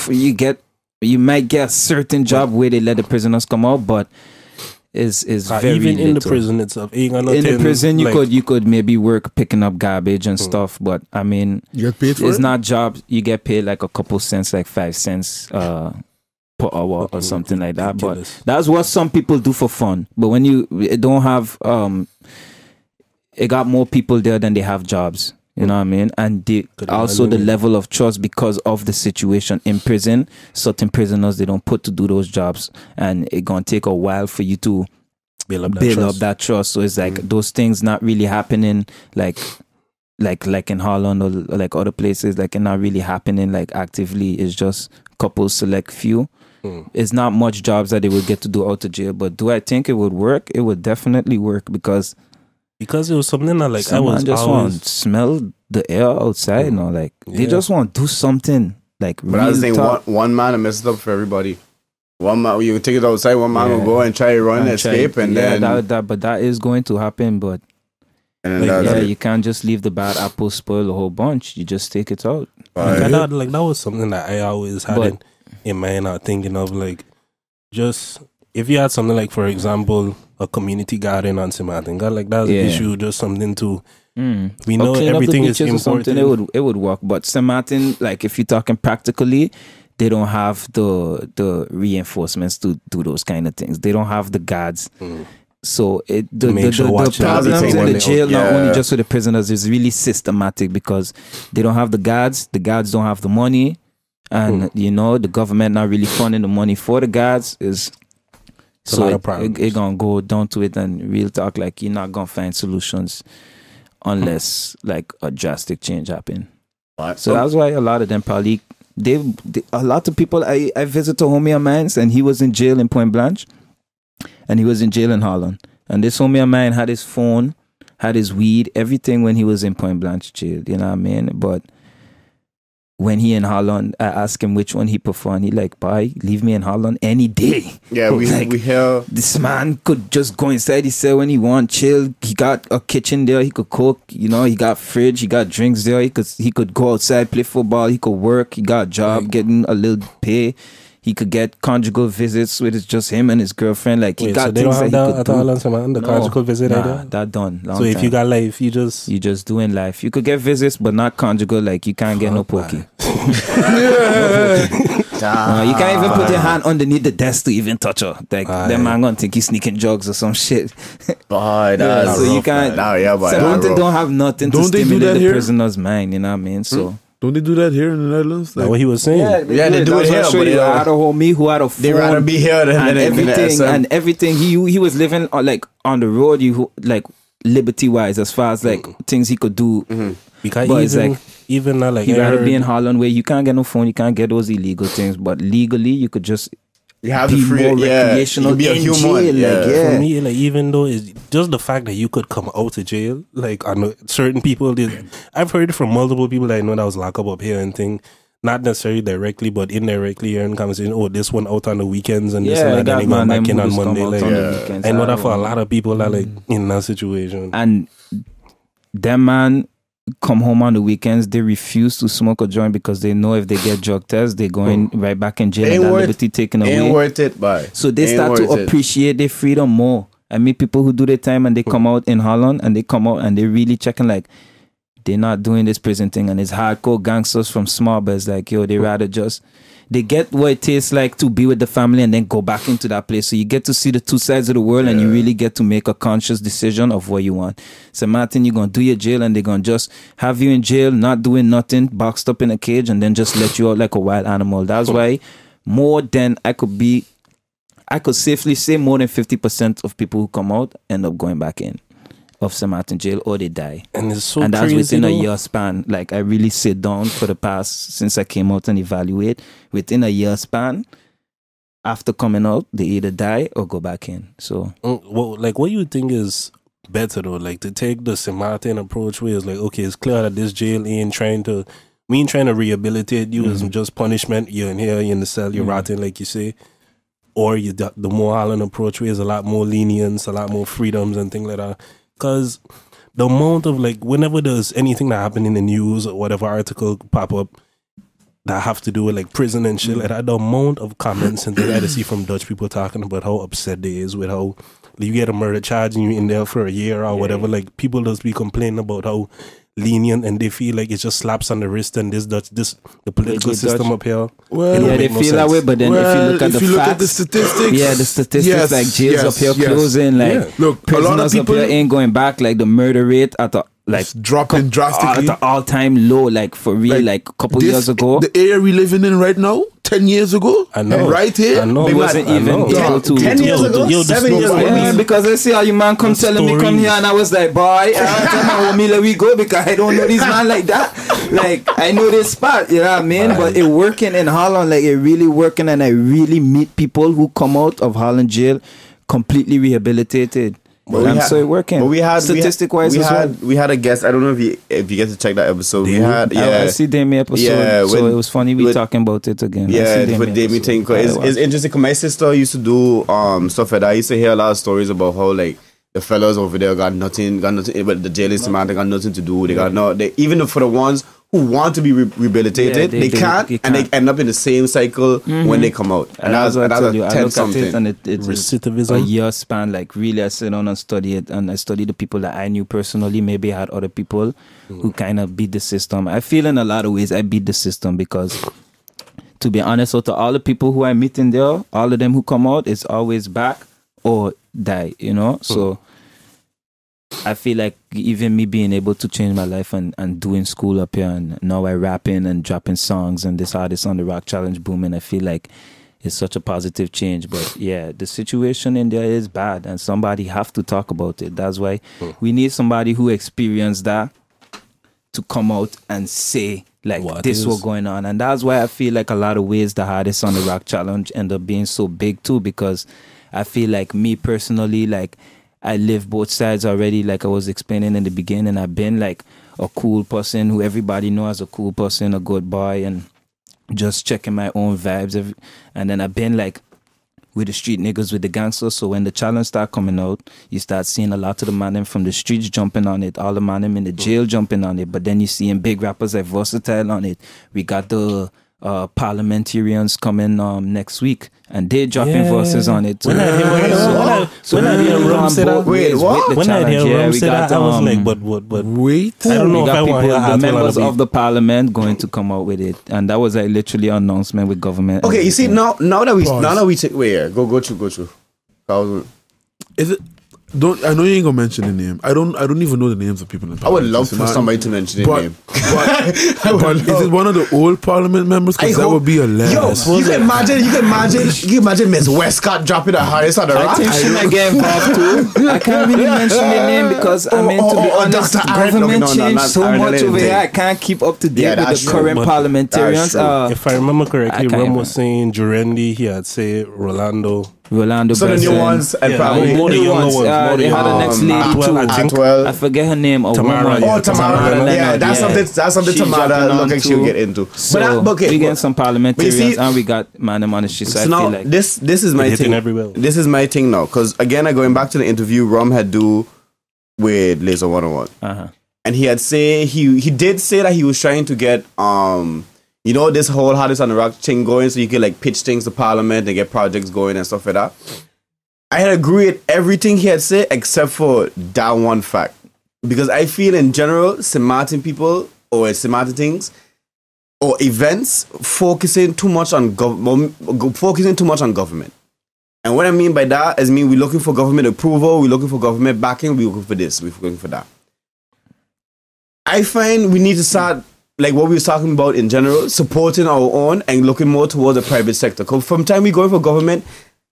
You might get a certain job where they let the prisoners come out, but is very even little. In the prison itself. In the prison, you could maybe work picking up garbage and stuff, but I mean, you get paid for it's it? not jobs. You get paid like a couple cents, like 5 cents. Per hour or something like that, but that's what some people do for fun. But when you don't have it got more people there than they have jobs, you know what I mean? And also the level of trust, because of the situation in prison, certain prisoners they don't put to do those jobs, and it's gonna take a while for you to build up that trust. So it's like those things not really happening like in Holland or like other places, like it's not really happening like actively. It's just couple select few. It's not much jobs that they would get to do out of jail, but do I think it would work? It would definitely work, because it was something that like want to smell the air outside, like they just want to do something like. But I was saying one man messed up for everybody. One man, you take it outside. One man will go and try to run and escape, and then but that is going to happen. But you can't just leave the bad apple spoil a whole bunch. You just take it out. That was something that I always had in mind, thinking of like, just if you had something like, for example, a community garden on Samaritan, like that's an issue, just something to we know everything is important. It would work, but Samaritan, like if you're talking practically, they don't have the reinforcements to do those kind of things. They don't have the guards. So the problems in the jail, not only just for the prisoners, is really systematic, because they don't have the guards don't have the money, and the government not really funding the money for the guards. Is It's a lot of problems. It gonna go down to it, and real talk, like you're not gonna find solutions unless like a drastic change happen. Right. So that's why a lot of them probably a lot of people. I visited a homie of mine, and he was in jail in Point Blanche, and he was in jail in Holland. And this homie of mine had his phone, had his weed, everything when he was in Point Blanche jail. You know what I mean? But when he in Holland, I asked him which one he prefer, and he like, boy, leave me in Holland any day. Yeah, we hear this man could just go inside. He said when he want chill, he got a kitchen there. He could cook. You know, he got fridge. He got drinks there. He could go outside, play football. He could work. He got a job, getting a little pay. He could get conjugal visits with just him and his girlfriend. Like he got so they things don't have that he that could at all do. on some the conjugal visit either? That done. So if you got life, you just doing life. You could get visits, but not conjugal. Like you can't get no pokey. You can't even put your hand underneath the desk to even touch her. Like them man gonna think he's sneaking drugs or some shit. so you can't. Some don't have nothing to stimulate the prisoner's mind. You know what I mean? So. Don't they do that here in the Netherlands? Like what he was saying. Yeah, they do it here. But I had a homie who had a phone. They rather be here than everything. And everything. He was living like on the road. Like liberty wise, as far as like things he could do. Because but even now, like you gotta be in Holland where you can't get no phone, you can't get those illegal things. But legally, you could just. You have be the free, more recreational. Be a in human. Jail, For me, like even though it's just the fact that you could come out of jail, like I know certain people did. I've heard from multiple people that I know that was locked up here and thing, not necessarily directly, but indirectly hearing conversation. Oh, this one out on the weekends and this and that, and they go back in on Monday. Like I know that for a lot of people that like in that situation, and them man come home on the weekends, they refuse to smoke a joint because they know if they get drug tests, they're going right back in jail and that liberty taken away. Ain't worth it, bye. So they start to appreciate their freedom more. I meet people who do their time and they come out in Holland and they come out and they're really checking like they're not doing this prison thing, and it's hardcore gangsters from small beds like yo, they rather just they get what it tastes like to be with the family and then go back into that place. So you get to see the two sides of the world and you really get to make a conscious decision of what you want. So Martin, you're going to do your jail and they're going to just have you in jail, not doing nothing, boxed up in a cage and then just let you out like a wild animal. That's why more than I could safely say more than 50% of people who come out end up going back in of St. Martin jail or they die. And it's so and that's crazy within though. a year span. Like I really sit down for the past since I came out and evaluate within a year span. After coming out, they either die or go back in. So well, like what you think is better though, like to take the St. Martin approach where it's like, okay, it's clear that this jail ain't trying to rehabilitate you. It's just punishment. You're in here, you're in the cell, you're rotting like you say. Or you the more Holland approach where is a lot more lenience, a lot more freedoms and things like that. Because the amount of like whenever there's anything that happen in the news or whatever article pop up that have to do with like prison and shit like that, the amount of comments and things I see from Dutch people talking about how upset they is with how you get a murder charge and you're in there for a year or whatever. Like people just be complaining about how lenient and they feel like it just slaps on the wrist and the political system up here. Well, yeah, they feel that way, but then if you look at the facts, the statistics, the statistics like jails up here closing, like look, a lot of people up here ain't going back. Like the murder rate at the dropping drastically at the all-time low, like for real, like a couple years ago. The area we living in right now, 10 years ago, I know, right here, I know, we wasn't even able to 10 years ago, 7 years ago. Yeah, because I see how you man come telling me come here and I was like, boy, I tell my homie let we go because I don't know this man like that. Like I know this spot, you know what I mean? But it working in Holland, like it really working, and I really meet people who come out of Holland jail completely rehabilitated. So it working. But we had statistic-wise we had a guest. I don't know if you get to check that episode. Damien? We had I see Damien episode. Yeah, so it was funny we talking about it again. Yeah, with Damien thing. It's interesting because my sister used to do stuff like that. I used to hear a lot of stories about how like the fellas over there got nothing, but the jail is man, they got nothing to do. They got no. Even for the ones who want to be rehabilitated, they can't, and they end up in the same cycle when they come out. And that's what I tell you. I look something. at it and it's recidivism. A year span. Like really, I sit down and study it, and I study the people that I knew personally. Maybe I had other people who kind of beat the system. I feel in a lot of ways I beat the system because, to be honest, out of all the people who I meet in there, all of them who come out, it's always back or die. You know, so. I feel like even me being able to change my life and doing school up here, and now I rapping and dropping songs and this artist on the Rock Challenge booming, I feel like is such a positive change. But yeah, the situation in there is bad, and somebody have to talk about it. That's why we need somebody who experienced that to come out and say like What this is? was going on. And that's why I feel like a lot of ways the hardest on the rock challenge end up being so big too, because I feel like me personally, like I live both sides already. Like I was explaining in the beginning, I've been like a cool person who everybody knows as a cool person, a good boy, and just checking my own vibes. And then I've been like with the street niggas, with the gangsters. So when the challenge start coming out, you start seeing a lot of the man from the streets jumping on it, all the man in the jail jumping on it. But then you seeing big rappers like Versatile on it. We got the parliamentarians coming next week, and they dropping verses on it too. When I hear Rum say that, Wait, what? when I hear Rum say that, I was like, but Wait. I don't know we if I got want people, to the members of the parliament going to come out with it, and that was like literally an announcement with government. Okay, you see now that we Pause. take go through. Is it? Don't I know you ain't gonna mention the name? I don't even know the names of people in I would parliament. love for somebody to mention his But, name. but is it one of the old parliament members? Because that would be Yo, hilarious. you can imagine Miss Westcott dropping the highest on the I rock. think she might get involved too. I can't really mention the name because I mean, to be honest, Dr. Aaron- government no, changed not so Aaron much Ellen over thing. here. I can't keep up to date Yeah, with that's the true, current but parliamentarians. that's true. if I remember correctly, I can't Rum even- was saying Jurendi, he had say Rolando. Rolando So the new Besson. ones and Yeah, probably more the new younger ones, more the they had younger the next ones. lady Atwell, too. I think. Atwell. I forget her name. A Tamara, woman. yeah. Oh, Tamara. Leonard, Yeah, that's something She's Tamara jumping on look like she'll too. get into. So okay, we get some parliamentarians, but you see- and we got man on the street. So So I now feel like this is my hitting thing. everywhere. This is my thing now, because again, going back to the interview Rum had do with Laser 101, and he did say that he was trying to get this whole hardest on the rock thing going, so you could like pitch things to Parliament and get projects going and stuff like that. I had agreed with everything he had said except for that one fact, because I feel in general, Martin people or Martin things or events focusing too much on government. And what I mean by that is we're looking for government approval, we're looking for government backing, we're looking for this, we're looking for that. I find we need to start, like what we were talking about in general, supporting our own and looking more towards the private sector. Because from time we go for government,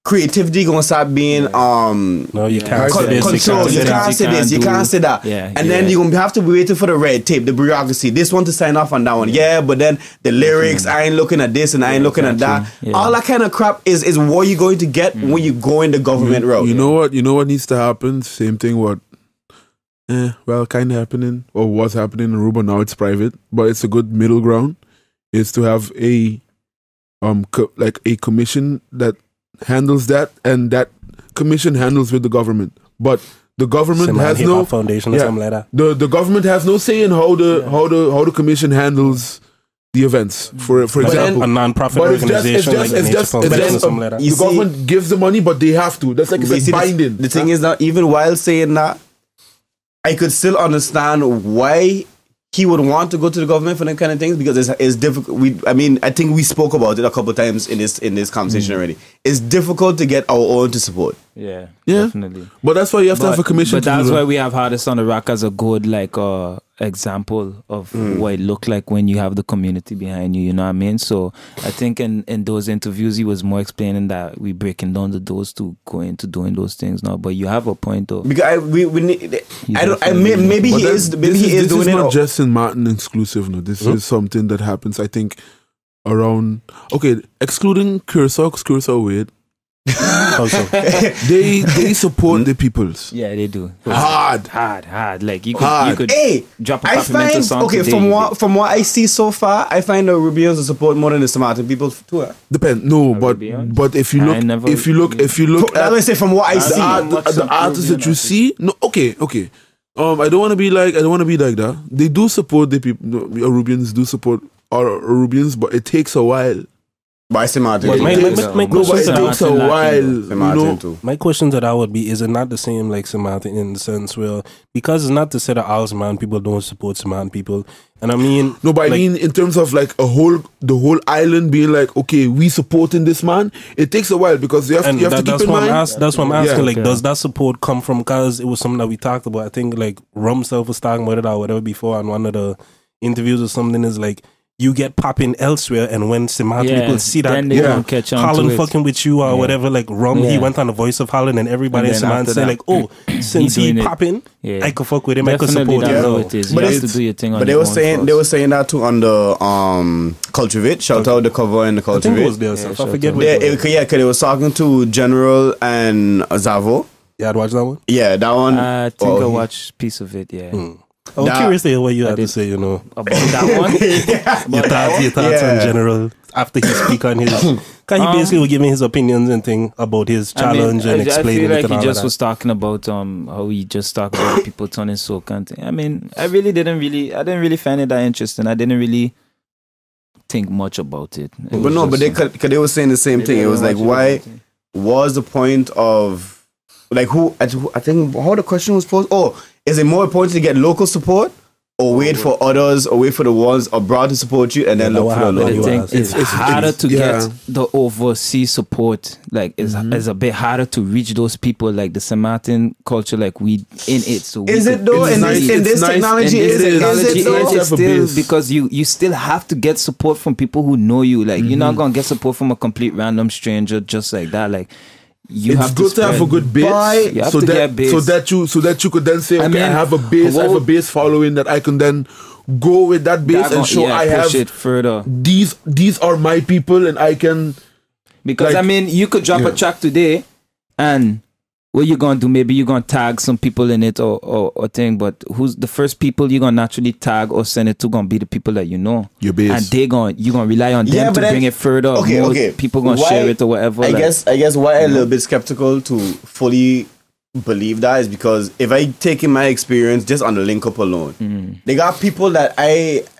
creativity gonna start being No, you can't say this. control. You can't say this. You can't say that. Yeah, and then you're gonna have to be waiting for the red tape, the bureaucracy. This one to sign off on that one. Yeah, but then the lyrics, I ain't looking at this and I ain't looking at that. Yeah. All that kind of crap is what you're going to get when you go in the government route. You know what? You know what needs to happen? Same thing. Kind of happening or was happening in Aruba. Now it's private, but it's a good middle ground. Is to have a a commission that handles that, and that commission handles with the government. But the government has no foundation or something like that. The government has no say in how the commission handles the events. For example, a non-profit but it's organization like the Nature Foundation or something like that. You the government gives the money, but they have to. That's like You it's see, like binding. The thing is that even while saying that, I could still understand why he would want to go to the government for them kind of things, because it's difficult. I think we spoke about it a couple of times in this conversation already. It's difficult to get our own to support. Yeah, Yeah. definitely. But that's why you have to have a commission. But to do that's that. why we have Hardest on the Rock as a good example of what it looked like when you have the community behind you. You know what I mean? So I think in those interviews he was more explaining that we breaking down the doors to go into doing those things now. But you have a point though. Because maybe But he then is this doing is it. not just in Martin exclusive. No, this is something that happens. I think around excluding Curacao, 'cause Curacao Wade. Also, They support the peoples Yeah, they do. hard. Hard. Like you Hard. could Hey, drop a I complimental find song today. from what I see so far, I find the Rubians to support more than the Samaritan people too. Depend. No, Caribbean? but if you I look, never- if you look That's what I say from what I the, see. the artists that you see. No, okay. I don't want to be like that. They do support the people. No, Arubians do support Arubians, but it takes a while. By Samaritan. But my No, but questions it are- takes a while. You Samaritan know, too. my question to that would be: is it not the same like Samaritan in the sense where, because it's not to say that all Samaritan people don't support Samaritan people, and I mean no, but I like, mean in terms of like the whole island being like, okay, we supporting this man. It takes a while because you have to keep that's in what mind. that's what I'm asking. Yeah. Like, Okay. does that support come from? Because it was something that we talked about. I think like Rum self was talking about it or whatever before on one of the interviews or something. Is like you get popping elsewhere, and when Samantha people see that, then they don't catch on Holland to it. fucking with you or whatever, like he went on the Voice of Holland, and everybody in And then Samantha after say that, like, oh, since he doing it. popping, Yeah. I could fuck with him, I could Definitely support that's him. how it is. But You have it's- to do your thing on But they your were own saying first. that too on the Cultivate. Shout out the cover and the I think it was Cultivate. there, so Yeah, if I shout forget out. what it was. Because they was talking to General and Zavo. Yeah, I'd watch that one. Yeah, that one. I think I he- watched piece of it, yeah. I was That- curious to hear what you had to did. say, you know. About that one? Your thoughts Yeah. in general after he speak on his... Because he basically was giving his opinions and thing about his challenge and I explaining feel like it and he all just of was that. talking about how he just talked about people turning soca and thing. I mean, I didn't really find it that interesting. I didn't really think much about it. It But was no, but just, they were saying the same thing. It was like, why was the point of like I think how the question was posed? Oh, is it more important to get local support or wait for others or wait for the ones abroad to support you and then Yeah, look what for the happened? I local? think It's- it's harder to yeah. get the overseas support. Like it's a bit harder to reach those people. Like the Samaritan culture, like we in it. So we Is could it though? It's In nice- this it's nice- technology, and is this it technology though? is- it's have a still base. because you still have to get support from people who know you. Like you're not gonna get support from a complete random stranger just like that. Like you It's have good to have a spread- good base, You have so to that get base. so that you could then say, okay, I mean, have a base, I have a what- base following that I can then go with that base That and gon- show I push have it further. these are my people and I can. Because Like- I mean, you could drop a track today, and what you gonna do? Maybe you're gonna tag some people in it or thing. But who's the first people you're gonna naturally tag or send it to? Gonna be the people that you know, Your base. and you're gonna rely on Yeah, them to but then- bring it further. Okay, More okay. people gonna Why- share it or whatever. I like- guess why I'm a little bit skeptical to fully believe that is because if I take in my experience just on the link up alone, they got people that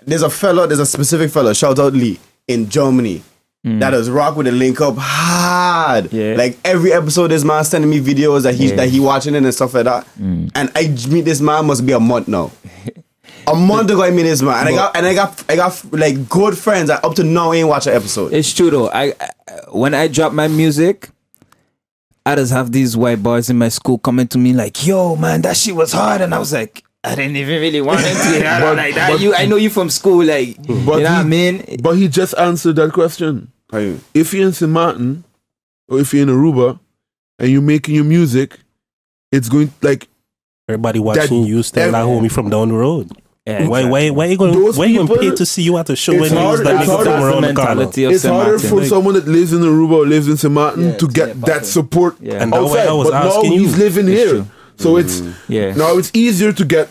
there's a specific fella, shout out Lee in Germany. That does rock with the link up hard. Yeah. Like every episode, this man sending me videos that he watching it and stuff like that. And I meet this man must be a month now. A month ago I meet this man, and I got like good friends that up to now ain't watch an episode. It's true though. I when I drop my music, I just have these white boys in my school coming to me like, "Yo, man, that shit was hard," and I was like, I didn't even really want them to hear that like that. I know you from school, like, you know what I mean? But he just answered that question. How you- If you're in St. Martin or if you're in Aruba and you're making your music, it's going like Everybody watching you stand like homie from down the road. Yeah, Why exactly. you going Those why you people- pay to see you at the show It's when you hard- use that it's nigga hard- from That's the around the corner? mentality of it's St. harder Martin. for someone that lives in Aruba or lives in St. Martin to get that support Yeah. And that's why outside. I was But now asking he's you. living It's here, true. so it's Yeah. now it's easier to get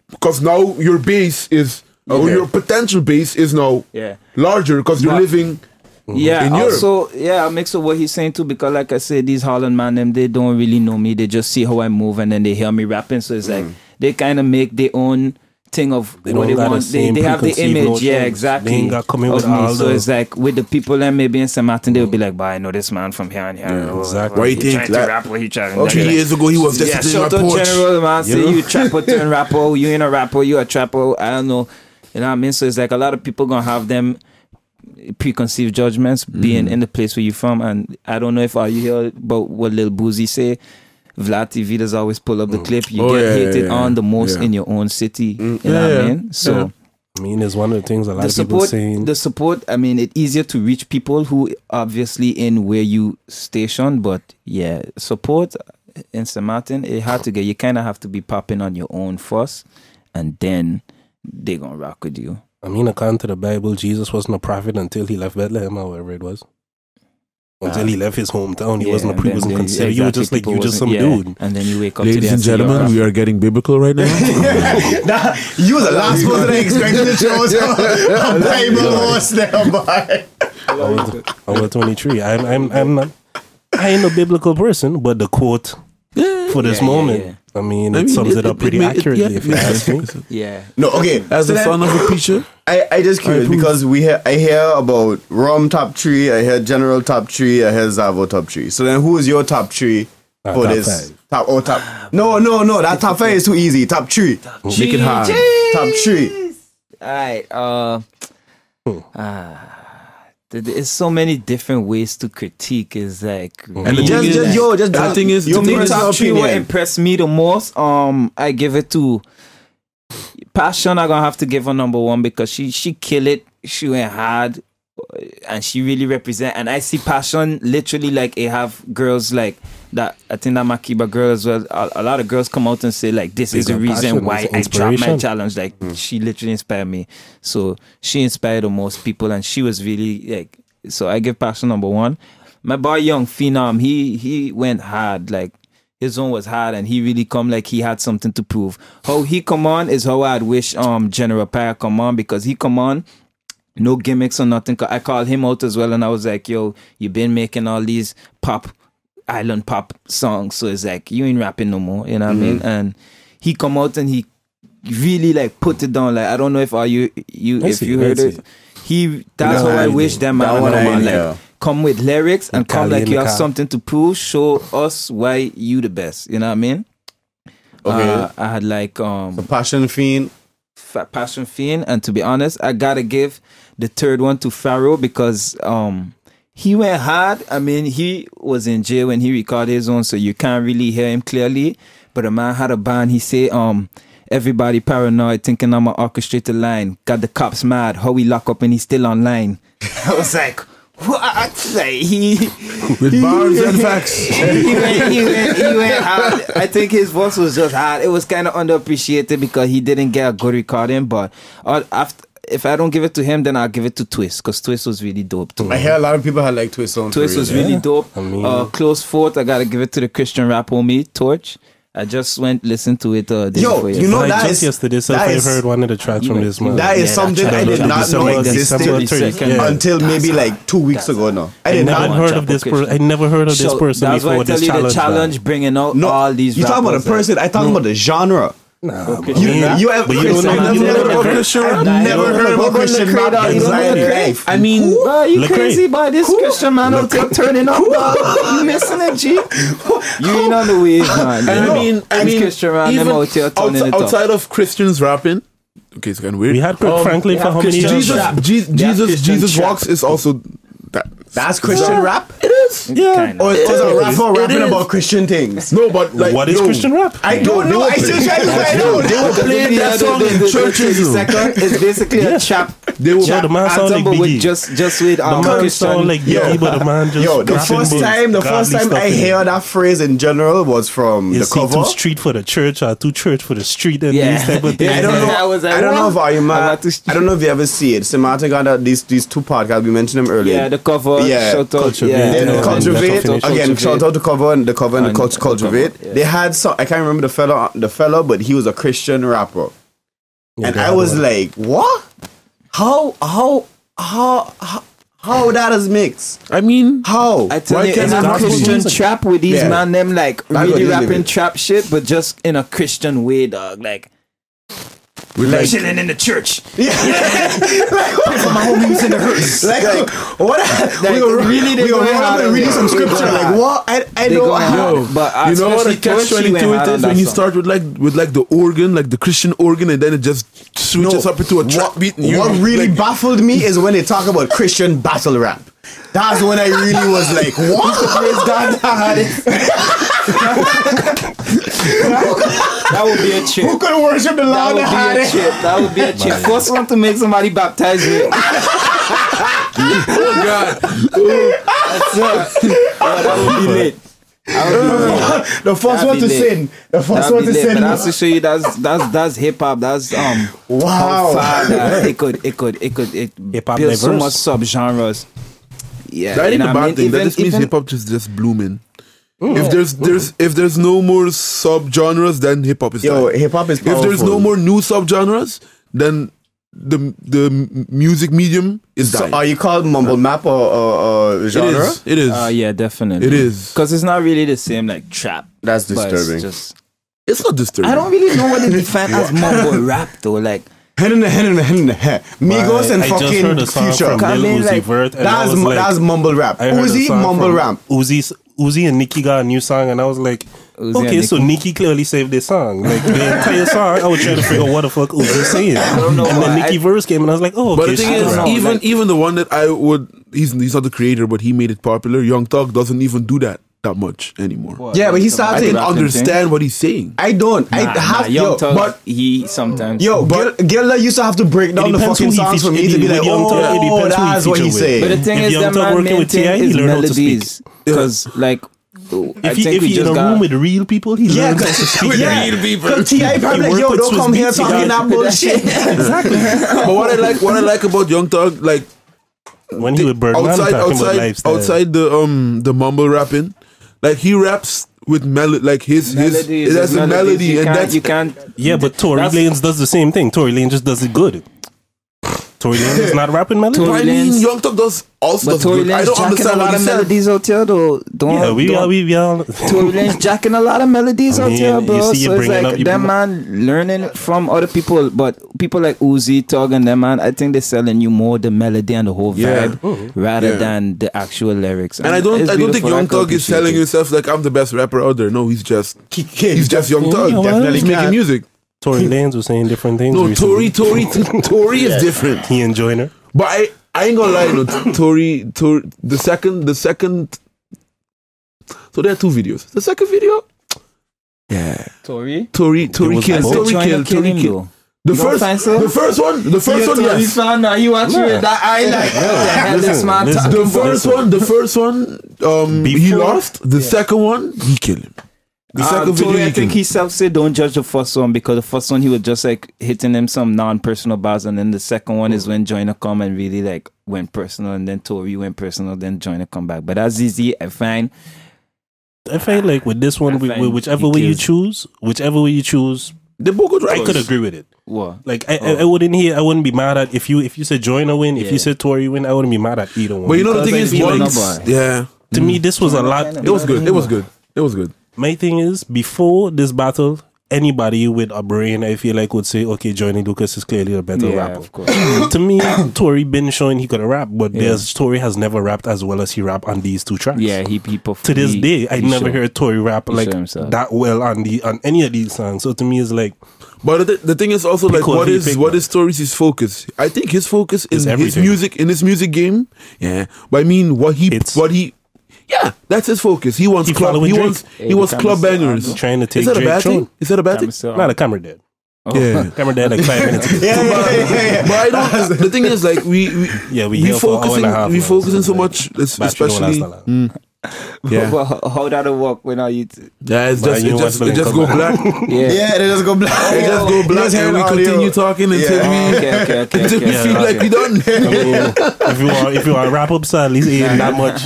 because now your base is or Okay. your potential base is now Yeah. larger because you're But- living. Yeah, in Europe. also, yeah, a mix of what he's saying too, because like I said, these Holland man, them, they don't really know me. They just see how I move and then they hear me rapping. So it's like, they kind of make their own thing of They what don't they got the want. They same have the preconceived image, notions. yeah, They exactly. ain't got coming of with me. all So the- it's like, with the people that maybe in St. Martin, they'll be like, but I know this man from here and here. Yeah, exactly. Why you He think tried to that- rap what he tried. 3 years ago, he was just Yeah, sitting on shout my out porch. General, man. Say know? you trapper turn rapper. You ain't a rapper. You a trapper. I don't know. You know what I mean? So it's like a lot of people gonna have them preconceived judgments being in the place where you're from. And I don't know if you hear about what Lil Boozy say. Vlad TV does always pull up the clip. You Oh, get yeah, hated yeah, on the most yeah. in your own city. You know Yeah, what I yeah. mean? So I mean, it's one of the things a lot the of people support, saying. the support. I mean, it's easier to reach people who obviously in where you station, but yeah, support in St. Martin, it hard to get. You kind of have to be popping on your own first, and then they gonna rock with you. I mean, according to the Bible, Jesus wasn't a prophet until he left Bethlehem, or wherever it was. Until he left his hometown, he wasn't and he then wasn't they- considered. You were exactly, just like people you just some wasn't- dude. And then you wake up to Ladies the and gentlemen, we are getting biblical right now. Nah, you was the last person I expected to show us a Bible horse there, boy. I was 23. I'm not. I ain't a biblical person, but the quote for this moment, I mean, it sums it up pretty accurately, if you ask me. Yeah. No, okay. As so the then- son of a preacher, I just curious because I hear about Rum top 3, I hear General top 3, I hear Zavo top 3. So then who is your top 3 for top this? five. Top. No, that top 5 is too easy. Top 3. make it hard. Top 3. All right. There's so many different ways to critique. Is like And the Just thing is, yo, just the thing is, your the thing is, personal top 3 what opinion. impressed me the most, I give it to Passion. I'm gonna have to give her number 1 because she kill it she went hard, and she really represent. And I see passion literally like it have girls like that. I think that Makiba girl as well. A lot of girls come out and say like, this is the reason why I dropped my challenge. Like she literally inspired me. So she inspired the most people, and she was really like. So I give passion number 1. My boy Young Phenom, he went hard. Like his own was hard, and he really come like he had something to prove. How he come on is how I'd wish General Pyre come on, because he come on. No gimmicks or nothing. I called him out as well, and I was like, yo, you been making all these island pop songs, so it's like, you ain't rapping no more, you know what I mean? And he come out and he really like put it down. Like, I don't know if you heard it. That's how I wish them man like come with lyrics and come like you have something to prove, show us why you the best, you know what I mean? Okay. I had like the Passion Fiend, and to be honest, I gotta give the third one to Pharaoh, because he went hard. I mean, he was in jail when he recorded his own, so you can't really hear him clearly. But the man had a band. He say, everybody paranoid, thinking I'm an orchestrated line. Got the cops mad. How we lock up and he's still online. I was like, what? Like, with bars and facts. He went hard. I think his voice was just hard. It was kind of underappreciated because he didn't get a good recording. But if I don't give it to him, then I'll give it to Twist, because Twist was really dope too. I hear a lot of people had like Twist on. Twist was really dope. I mean, close fourth, I gotta give it to the Christian rap homie Torch. I just listened to it day before you know that just yesterday, so I heard one of the tracks from this man. That is something I did not know existed until maybe like 2 weeks ago now. I never heard of this person. I never heard of this person before this challenge. The challenge bringing out all these. You talking about the person? I talking about the genre. Nah, you have I've never heard about Christian rap in my life. I mean, you crazy by this Christian man out there turning up, you missing it, G. You ain't on the wave, man. I mean, Christian rap them out here turning it up. Outside of Christians rapping, okay, it's kind of weird. We had Kirk Franklin for how many years? Jesus Walks is also that's Christian rap? It is. Yeah. Or is a rapper rapping about Christian things? No, but like, what is Christian rap? I don't know. I still try to find out. They were playing that song in churches. It's basically a chap. The man sound like Biggie. Just with the man sound like Biggie, but the man just the first time I hear that phrase in general was from the cover. Too street for the church or too church for the street and these type of things. I don't know if I don't know if you ever see it. Simata got these two podcasts. We mentioned them earlier. Yeah, the cover. Yeah, Cultivate. Again, shout out to cover and the Cultivate. They had some. I can't remember the fella, but he was a Christian rapper, and I was like, what? How that is mixed? I mean, how? I tell you, it's a Christian trap with these man them like really rapping trap shit, but just in a Christian way, dog. Like. We're like chilling in the church. Yeah. Like, for my homies in the hearse. Like what? Like, we were reading some scripture. Like what? I know. But you know what a catch-22 is when you start with the organ, like the Christian organ, and then it just switches up into a trap beat. What really baffled me is when they talk about Christian battle rap. That's when I really was like, what? That would be a chip. Who could worship the Lord? That would be a chip. First one to make somebody baptize me. Oh God. That's it. That would be lit. The first one to sin. The first one to sin. But that's to show you that's hip hop. That's wow. It could build so much subgenres. Yeah, that ain't a bad thing. That just means hip hop just blooming. If there's no more subgenres, then hip hop is dying. Hip hop is powerful. If there's no more new subgenres, then the music medium is dying. Are you called mumble map or genre? It is. Yeah, definitely. It is. Because it's not really the same like trap. That's disturbing. It's not disturbing. I don't really know what they define as mumble rap though. Like Migos and fucking Future. That's mumble rap. Uzi mumble rap. Uzi and Nicki got a new song, and I was like, okay, so Nicki clearly saved this song. Like the entire song, I was trying to figure out what the fuck Uzi was saying. I don't know. And then Nicki verse came, and I was like, oh, okay. But the thing is, even the one that I would, he's not the creator, but he made it popular. Young Thug doesn't even do that. that much anymore. What? Yeah, but he I started. can rapping understand what he's saying. I don't. I have Young Thug, but he sometimes. Gilda used to have to break down the depends fucking who he songs for feature- me to be with like, Young Thug, it depends who he that's what feature he's with. saying. But the thing If is, Young that Thug man working with T.I., maintain he his learn how to speak. melodies. Because, like, I If he think we in just a got... room with real people, he learns how to speak. Real people. Because T.I. probably He like, yo, work with don't come Swiss here beats, talking yeah. that bullshit. Exactly. But what I like about Young Thug, like When he with Birdman talking about lifestyle. outside the mumble rapping, like he raps with melody, like his Melodies, that's a melody, you and can't, that's you can't. Yeah, but Tory That's- Lanez does the same thing. Tory Lanez just does it good. Tory Lanez is not rapping melody. Tory I mean, Lanez- Young Thug does also But does Tory good. I Lanez don't jacking a understand lot what of he said. melodies out here, though. Yeah, we all. Tory Lanez jacking a lot of melodies I out mean, here, you bro. see you So it's bringing like up- you them bring- man learning from other people, but people like Uzi, Tug, and them man, I think they're selling you more the melody and the whole Yeah. vibe rather Yeah. than the actual lyrics. And I don't it's think beautiful. Young I can Thug is appreciate telling it. himself like I'm the best rapper out there. No, he's just Young Thug. Yeah, well, definitely He's making can. music. Tory Lanez was saying different things. No, recently. Tory is different. He and Joyner. But I ain't gonna lie, no, Tory, the second. So there are two videos. The second video, yeah, Tory? Tory was killed, both. Tory Joyner killed, kill Tory him, killed. though. The You don't first, find so? the first one, yes. fan now. You watch Nah. with that eye like, what the hell this Listen, man listen. talking The first one, he Before- lost. The second one, he killed him. The second Tory, video, I he think killed he him. self said don't judge the first one because the first one he was just like hitting him some non-personal bars, and then the second one is when Joyner come and really like went personal, and then Tory went personal, then Joyner come back. But as easy, I find I feel like with this one, I find whichever he way you kills. choose, They both good I rappers. could agree with it. what? Like I wouldn't be mad at if you said Joyner win, if Yeah. you said Tory win, I wouldn't be mad at either one. But you know the Because thing I is, feel like once, nobody. yeah, to me, this was a lot. Joyner it was good. It was good. It was good. My thing is, before this battle, anybody with a brain, I feel like, would say, okay, Joyner Lucas is clearly a better Yeah, rapper. of course. To me, Tory been showing he could rap, but Yeah. Tory has never rapped as well as he rapped on these two tracks. Yeah, he To this day, I never heard Tory rap he like show himself. that well on any of these songs. So to me, it's like But the thing is also like Because what he is picked what that. is Tory's focus? I think his focus Is is his everything. music in his music game. Yeah, but I mean yeah, that's his focus. He wants He club. following He Drake. wants Hey, he wants the club camera's bangers. still on, trying to take Is that a Drake bad thing? throne. Is that a bad thing? Not a camera dead. Yeah. Camera dead like 5 minutes ago. Yeah. But I don't. The thing is, like we here for an hour and a half. We now. focusing so much, Battery don't especially. last that long. Yeah, How that work when I you yeah. It's But just you it watch just the it link just up go back. black. Yeah, they just go black. It just go black, and we continue talking until we okay. until we feel like we done. I mean, if you are wrap up, so at least it ain't that much,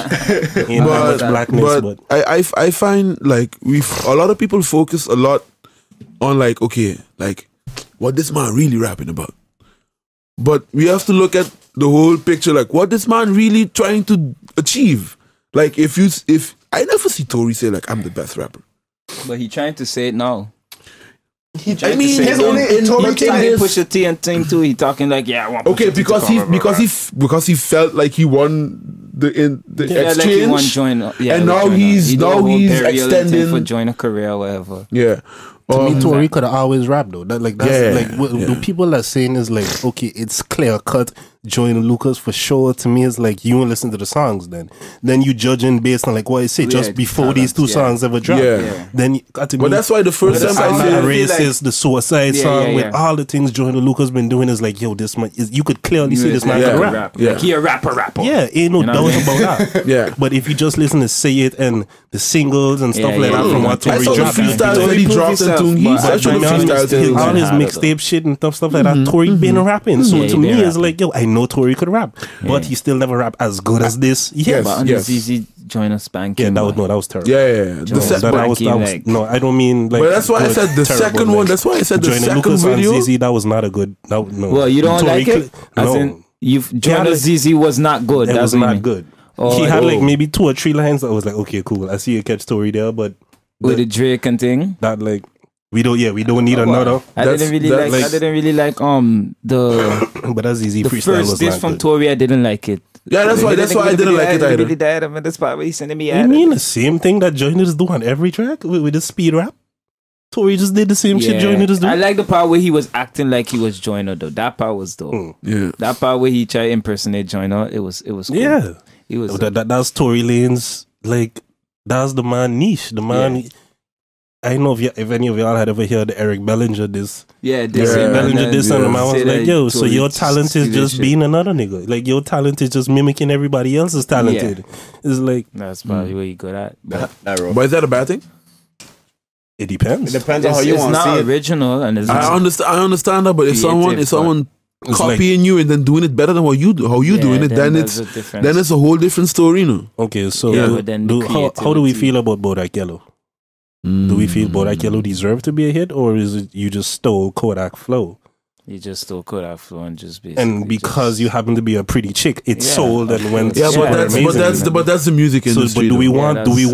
blackness. But I find like a lot of people focus a lot on like, okay, like what this man really rapping about, but we have to look at the whole picture, like what this man really trying to achieve. Like if I never see Tory say like I'm the best rapper. But he trying to say it now. I mean, say his it. only He Tory talking thing is push a T and thing too. He talking like, yeah, I want okay, Pusha T to because he felt like he won the yeah, exchange, like he won Joyner. Yeah, and with now Joyner. he's He do a now whole he's burial thing extending for Joyner career or whatever. Yeah. to me, Tory could have always rapped though. That's Yeah, like what yeah. the people are saying is like, okay, it's clear cut. Joyner Lucas for sure. To me, it's like you don't listen to the songs. Then you judging based on like what I say Yeah, just before talent, these two yeah. songs ever dropped. Yeah. Then you got to But me, that's why the first the time song I that said racist, the suicide Yeah, song yeah, with yeah. all the things Joyner Lucas been doing is like, yo, this man is. You could clearly see this man yeah, can rap. Yeah. Like he a rapper. Yeah, ain't no You know doubt what I mean? about that. Yeah. But if you just listen to Say It and the singles and stuff Yeah, like yeah, that from yeah. what I Tory saw the dropped, freestyle Tory that he proved dropped himself, into but he's such a I mean, freestyle thing. all his Harder, mixtape shit and stuff like that, Tory been rapping. So Yeah, to he me, been it's rapping. like, yo, I know Tory could rap, but he still never rap as good as this. Yeah, Yes. But on the ZZ Joyner spanking. yeah, man. that was terrible. Yeah. The Jones. se- That But was like- no, I don't mean like. but that's why I good, said the terrible, second like, one. That's why I said the Joyner second Lucas video. on ZZ, that was not a good. No, Well, you don't Tory like it? As no, in, Joyner like- ZZ was not good. it That's was what you not mean. good. Oh, He had oh. like maybe 2 or 3 lines that was like, okay, cool. I see you catch Tory there, but With the Drake and thing. that like we don't need another. I didn't really that's like. like- I didn't really like the But that's easy. the Freestyle first was diss not from good. Tory. I didn't like it. Yeah, that's why I didn't like it either. Really died. I mean, that's part where he's sending me You out. mean the same thing that Joyner is doing on every track with the speed rap? Tory just did the same shit Joyner is doing. I like the part where he was acting like he was Joyner though. That part was dope. Yeah. That part where he tried to impersonate Joyner, it was cool. Yeah. He was That's Tory Lane's like that's the man niche. The man. I don't know if any of y'all had ever heard Eric Bellinger this. Yeah, Bellinger this, and the man was like, "Yo, so your talent is just shit. being another nigga. Like your talent is just mimicking everybody else's talented. It's like That's probably what you good at. But But is that a bad thing? it depends. It depends on how it's you want to see not it. original, and it's I understand that, but if Creative, someone It's copying you and then doing it better than how you doing it, then there's it's a difference. then it's a whole different story, no? Okay, so Yeah, but then the how do we creativity- feel about Bodak Yellow? Do we feel Bodak Yellow deserve to be a hit, or is it you just stole Kodak flow? You just still could have flow and just be. And because you happen to be a pretty chick, it Yeah, sold and went Yeah, super amazing. but that's the music So, industry. but do we though. want But you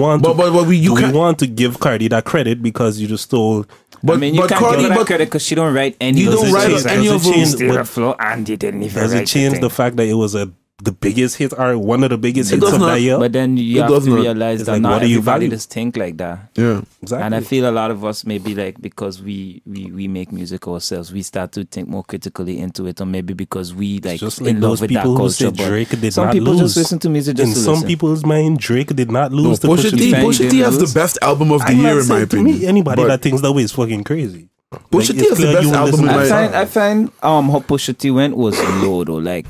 do we can't. want to give Cardi that credit because you just stole? But I mean, you but can't Cardi, give her but credit because she don't write any. you of don't the write songs. on any of Does it change? them. Still But a flow, and you didn't even does write it change thing. the fact that it was the biggest hit or one of the biggest It hits does of not. that year? But then you It have does to not. realize It's that like, not what do you everybody value? just think like that. Yeah. Exactly. And I feel a lot of us maybe like because we make music ourselves, we start to think more critically into it, or maybe because we like just like in love those with that people who culture. said But Drake did some not people lose. just listen to music just In to some listen. people's mind, Drake did not No, lose. to Pusha T Defend has didn't the lose. best album of the I'm year not in my saying to opinion. me, anybody But that thinks that way is fucking crazy. Pusha T it's has the clear best you album listen in to my- that I find how Pusha T went was low though. Like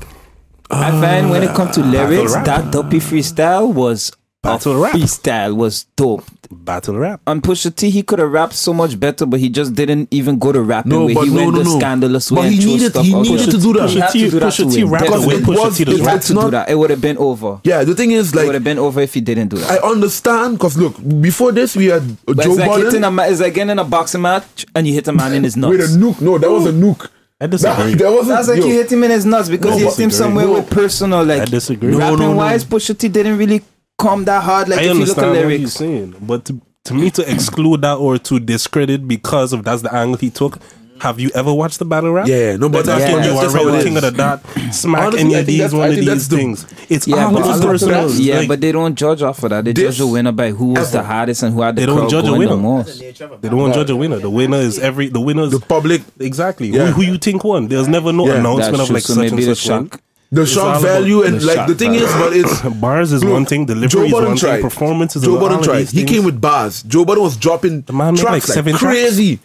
I find when it comes to lyrics, rap. that dopey freestyle was Battle rap. freestyle was dope. Battle rap. On Pusha T, he could have rapped so much better, but he just didn't even go to rapping. No, where but he no, went no, the no. scandalous But way. he and throw needed- stuff he out needed there. to do that. He had to do that Pusha to T win. rapped the way Definitely. Pusha T does He rap. had It's to do not- that. It would have been over. yeah, the thing is It would like have been over if he didn't do that. I understand because look, before this we had But Joe it's like Budden hitting it's like getting in a boxing match and you hit a man in his nuts. with a nuke. No, that was a nuke. I disagree. That wasn't. That's like yo, you hit him in his nuts because No, you but- hit him somewhere No. with personal. Like I disagree. No, rapping no, no. wise, Pusha T didn't really come that hard. Like I if you look at understand what you're lyrics. saying, but to me to exclude that or to discredit because of that's the angle he took. Have you ever watched the battle rap? Yeah, no, but Like, that's you that's are just how really it king of is. the dot. Smack Honestly, any I of think these that's- one I of think these that's the- things. It's Yeah, all but, about that's personal. yeah, Like, but they don't judge off of that. They This- judge a winner by who was the hardest and who had the They don't crowd judge a going the winner. most. they don't judge a winner. The winner is the winner is The public, exactly Yeah. who you think won. There's never no Yeah. announcement That's of true. like So such maybe and the such one. shock. the all shock about value, and the like shock the thing is, but it's Bars is Look, one thing. Joe Delivery is Budden one thing. tried. Performances Joe is Budden all of tried. these He things. came with bars. Joe Budden was dropping The man made like tracks 7 like tracks. crazy.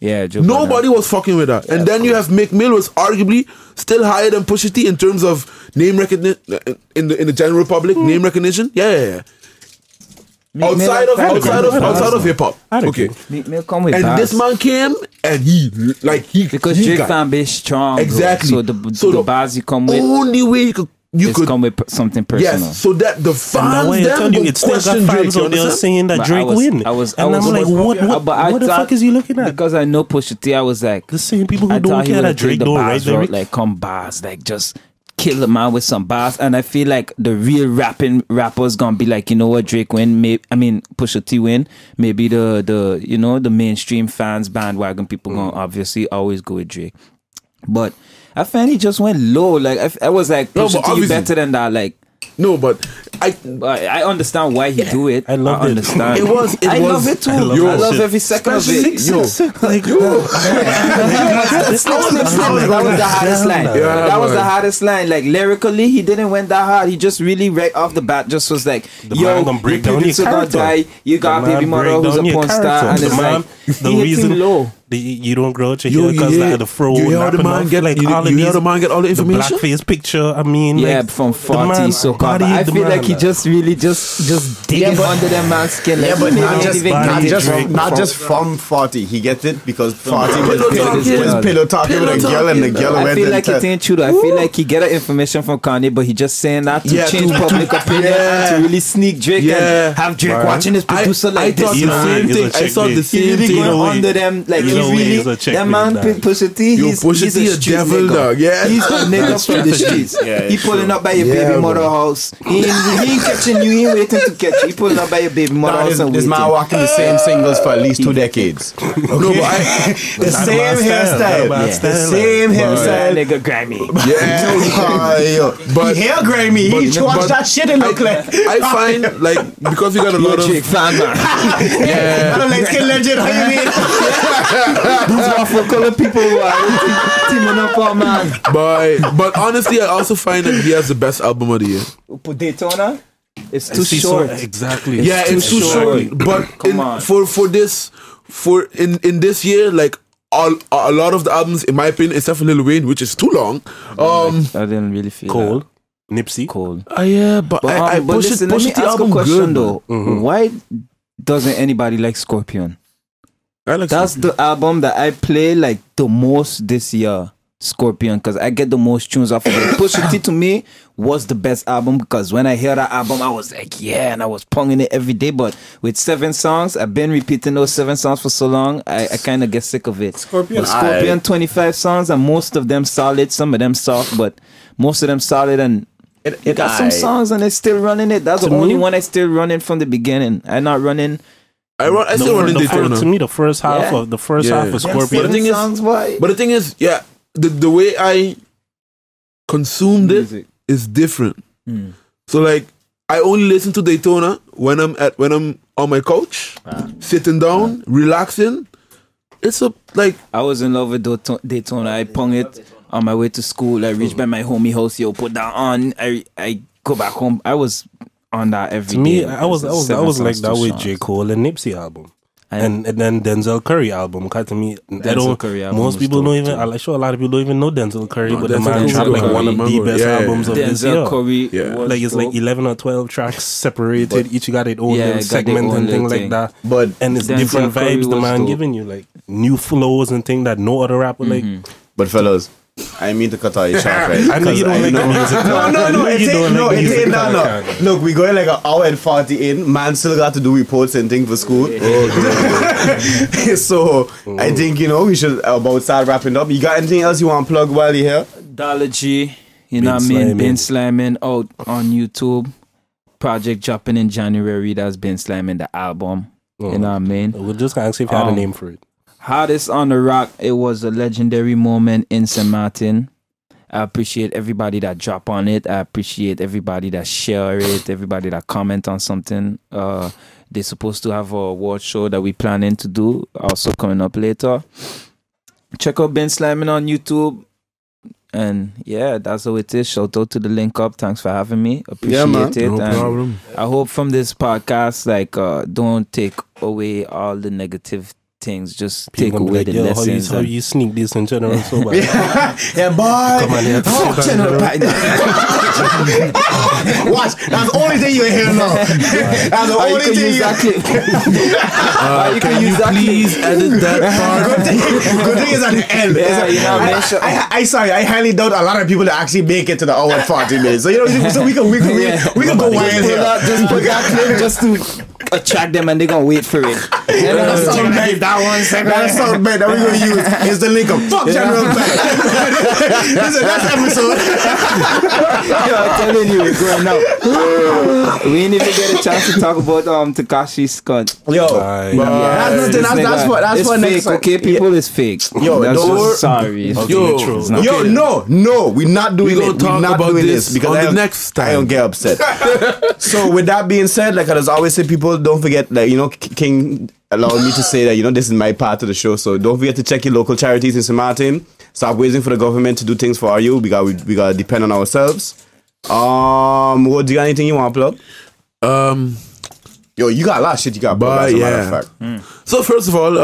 Yeah, Joe Nobody Budden. was fucking with that. And then you have Meek Mill, was arguably still higher than Pusha T in terms of name recognition in the general public. Name recognition, yeah. Outside of hip hop, I'd okay. agree. Meek Mill come with And bars. this man came and he Because he Drake got- fan base strong. bro. Exactly. So the So the bars you come with, only way you it's could come with something personal. yes, so that the And that fans way I them tell you, go it still got question Drake. fans You out there understand? saying that But Drake win. I was and I'm like, what the thought- fuck is he looking at? Because I know Pusha T, I was like, The same people who I don't thought he care would that have Drake the don't write bars route, lyrics. like come bars, like just kill the man with some bars. And I feel like the real rappers gonna be like, you know what, Drake win. Pusha T win. Maybe the mainstream fans, bandwagon people gonna obviously always go with Drake. But I find he just went low. Like I was like, No, Pusha but T, you obviously- better than that. Like No, but I understand why he do it. I loved it. understand. It was- I love it too. I love I that love shit. every second of Especially- it. yo. Like, That was the hardest line. Yeah, That was man. the hardest line. Like lyrically, he didn't went that hard. He just really right off the bat just was like, The "Yo, man gonna break your down your producer gonna character. die. You got The man baby mother break who's down a your porn star, character. and The it's man- like the he hit reason- him low." you don't grow out your You hair because hear- the fro you hear how napping the man off. get like you, all you of hear these, the man get all the information. blackface picture. I mean, Yeah, like, from the 40, man so bodied I the feel man, like he just really just digging under that man's skin. Like, Yeah, but he not ain't just even body not getting just Drake not from- just from 40. He gets it because 40 was Pillow talking. pillow talking with a Pillow girl, and the talking. girl I went feel and like it ain't true though. I feel like he get information from Kanye, but he just saying that to Yeah, change to- public opinion yeah. and to really sneak Drake Yeah. and have Drake Right. watching his producer I like thought this. You the know, same he's thing. a I check saw bait. the He same really thing. going know, under them like you he's know, really he's a check that man bait, dog. Pusha T. Yo, He's Pusha he's T a street devil, nigga. dog. Yeah. He's a nigga from the streets. Yeah, He it's pulling true. up by your Yeah, baby mother bro. house. He ain't catching you. He ain't waiting to catch you. He pulling up by your baby mother Nah, house and this man waiting. walking the same singles for at least 2 decades. No, but The same hairstyle, man the style. same That hairstyle. nigga Grammy. But he hair grimy. He but- watch but- that shit and look like. I find like because we got a lot of Drake fan man. I don't like skin legend. How you mean? These waffle color people who are teaming up on man. but honestly, I also find that he has the best album of the year. Put Daytona. It's too short. Exactly. Yeah, it's too short. But Come on. for this year, like a lot of the albums, in my opinion, except for Lil Wayne, which is too long. I didn't really feel Cole, that. Nipsey. Cold. Yeah, but I push listen, it. let me The ask album a question good, though. Why doesn't anybody like Scorpion? I like That's the album that I play like the most this year. Scorpion, because I get the most tunes off of it. Pusha T to me was the best album because when I hear that album, I was like, yeah, and I was ponging it every day. But with 7 songs, I've been repeating those 7 songs for so long, I kind of get sick of it. Scorpion, 25 songs, and most of them solid, some of them soft, but most of them solid. And it got some songs, and it's still running it. That's the only one I still running from the beginning. I'm not running. I still run in Daytona. To me, the first half Yeah. of Yeah. Scorpion. But the thing is- songs, why? But the thing is, yeah, the way I consumed it is different. So like, I only listen to Daytona when I'm on my couch, sitting down, relaxing. It's I was in love with Daytona. I pong it on my way to school. I reached by my homie house. Yo, put that on. I go back home. I was on that every To me, day. I was like that with J. Cole and Nipsey album. And then Denzel Curry album. Cause to me, Curry album most was people dope don't even. too. I'm sure a lot of people don't even know Denzel Curry, but the Denzel man Curry dropped was like one of the dope. best Yeah. albums of this year. Denzel Curry. Yeah. was Like it's like dope. 11 or 12 tracks separated. Each got its own Yeah, little got their segment own and thing little like thing. that. But And it's Denzel different Curry vibes the was man dope. giving you, like new flows and thing that no other rapper like. But fellas, I mean to cut out your shot, right? I know you don't like the music. No, you don't like it music, ain't Kana. no. Look, we going like an hour and 40 in. Man still got to do reports and things for school. So I think, we should about start wrapping up. You got anything else you want to plug while you're here? Dolla G. You Bin know what I mean? Sliming. Bin Sliming out on YouTube. Project dropping in January. That's Bin Sliming, the album. You know what I mean? We're just gonna see if you had a name for it. Hottest on the Rock. It was a legendary moment in St. Martin. I appreciate everybody that drop on it. I appreciate everybody that share it. Everybody that comment on something. They're supposed to have a award show that we planning to do. Also coming up later. Check out Ben Sliming on YouTube. And yeah, that's how it is. Shout out to the Link Up. Thanks for having me. Appreciate man. it. no And problem. I hope from this podcast, don't take away all the negative things. Just take People away be the like, lessons. how you sneak this in general so bad. Yeah, boy. Come on here. General Watch, that's the only thing you hear now. That's the only thing you Can you please edit that part? Good thing is at the end. Yeah, you know, make sure- I highly doubt a lot of people that actually make it to the hour and 40 minutes. So so we can go wild here. Just put that clip just to attract them, and they're gonna wait for it. They're gonna That's check sound that- bad. That's sound bad that we're gonna use is the link up. Fuck General Bad. That's episode. Yo, I'm telling you, we're going out. We didn't even get a chance to talk about Tekashi Scott. Yo, Bye. that's what fake, next. okay? People is fake. Yo, that's don't- just sorry. It's Yo, fake. It's not Yo, fake. no, we're not doing We gonna it. talk We're not about doing this because on I the don't- next time. I don't get upset. So with that being said, like I just always say, people don't forget that King allowed me to say that this is my part of the show. So don't forget to check your local charities in St. Martin. Stop waiting for the government to do things for you. We got to depend on ourselves. What do you got anything you want to plug? Yo, you got a lot of shit you got to plug. But As a matter of yeah. fact. So first of all,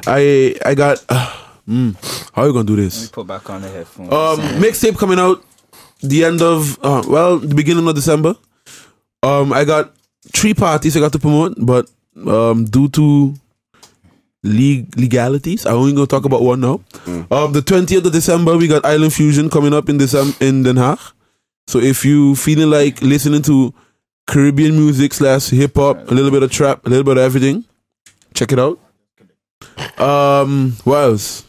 I got how are you gonna do this? Put back on the headphones. Mixtape coming out the end of the beginning of December. I got 3 parties I got to promote, but due to legalities, I only gonna talk about one now. The 20th of December, we got Island Fusion coming up in in Den Haag. So if you feeling like listening to Caribbean music / hip hop, a little bit of trap, a little bit of everything, check it out. What else?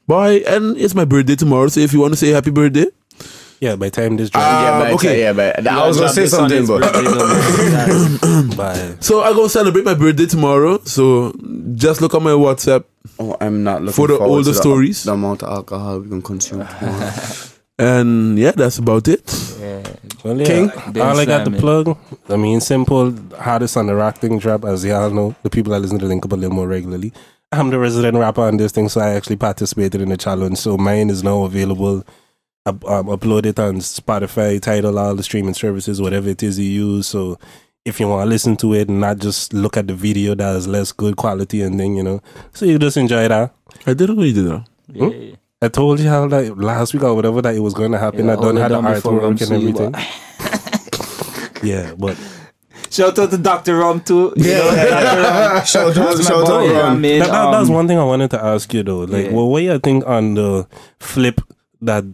Boy, and it's my birthday tomorrow, so if you want to say happy birthday, Yeah, by the time this drop. okay. I was gonna say something, but Bye. So I'm gonna celebrate my birthday tomorrow. So just look on my WhatsApp. I'm not looking For the forward older to stories. The amount of alcohol we can consume tomorrow. And yeah, that's about it. Well, yeah, King? all I got to Ben plug, I mean, simple, hardest on the rock thing drop, as y'all know, the people that listen to the Link Up a little more regularly. I'm the resident rapper on this thing, so I actually participated in the challenge. So mine is now available upload it on Spotify, Tidal, all the streaming services, whatever it is you use. So if you want to listen to it and not just look at the video that is less good quality and then, you know, so you just enjoy that. I didn't know you did that. Yeah. I told you how like last week or whatever that it was going to happen. Yeah, I done had the artwork and you, everything. Yeah, but shout out to Dr. Rum too. Yeah. Shout out to Rum. That's one thing I wanted to ask you though. Like, well, what do you think on the flip that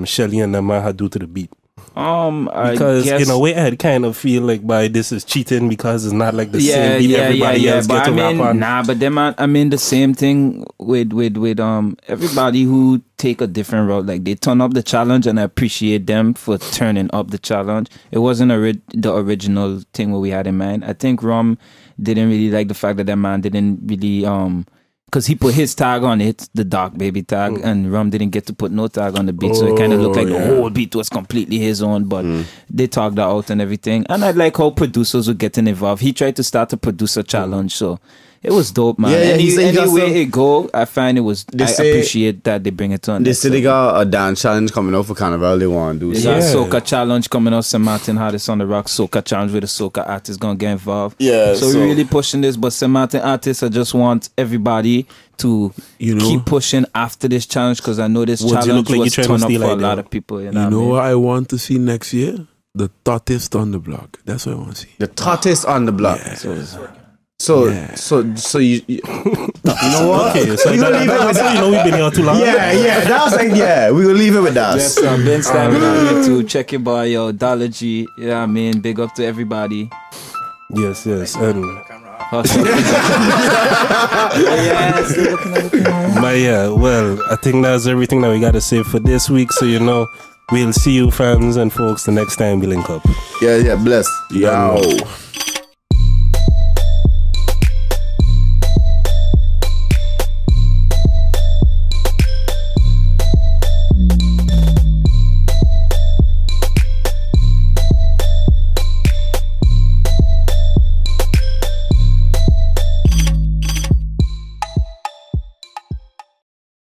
Shelly and them had do to the beat? Because in a way I kind of feel like by this is cheating because it's not like the same beat everybody else but get to rap on. Nah, but them the same thing with everybody who take a different route. Like they turn up the challenge and I appreciate them for turning up the challenge. It wasn't the original thing what we had in mind. I think Rum didn't really like the fact that man didn't really because he put his tag on it, the Dark Baby tag, and Rum didn't get to put no tag on the beat, so it kind of looked like the whole beat was completely his own, but they talked that out and everything. And I like how producers were getting involved. He tried to start a producer challenge, so it was dope, man. Anyway it go, I find it was, I appreciate that they bring it on. They say they got a dance challenge coming out for Carnival they want to do. They got a soca challenge coming out. St. Martin had this on the rock soca challenge with a soca artist gonna get involved. Yeah. So we're really pushing this, but St. Martin artists, I just want everybody to keep pushing after this challenge because I know this challenge was turned up for a lot of people. You know what I want to see next year? The Tortoise on the block. That's what I want to see. The Tortoise on the block. Yeah. So you know what? Okay, so you know we've been here too long. Yeah. That was like we will leave it with that. Yes, Ben's time here to check it by yo Dolla G. Yeah, I mean, big up to everybody. Yes, and but yeah, well, I think that's everything that we got to say for this week. So you know, we'll see you fans and folks the next time we link up. Yeah, bless. Yo.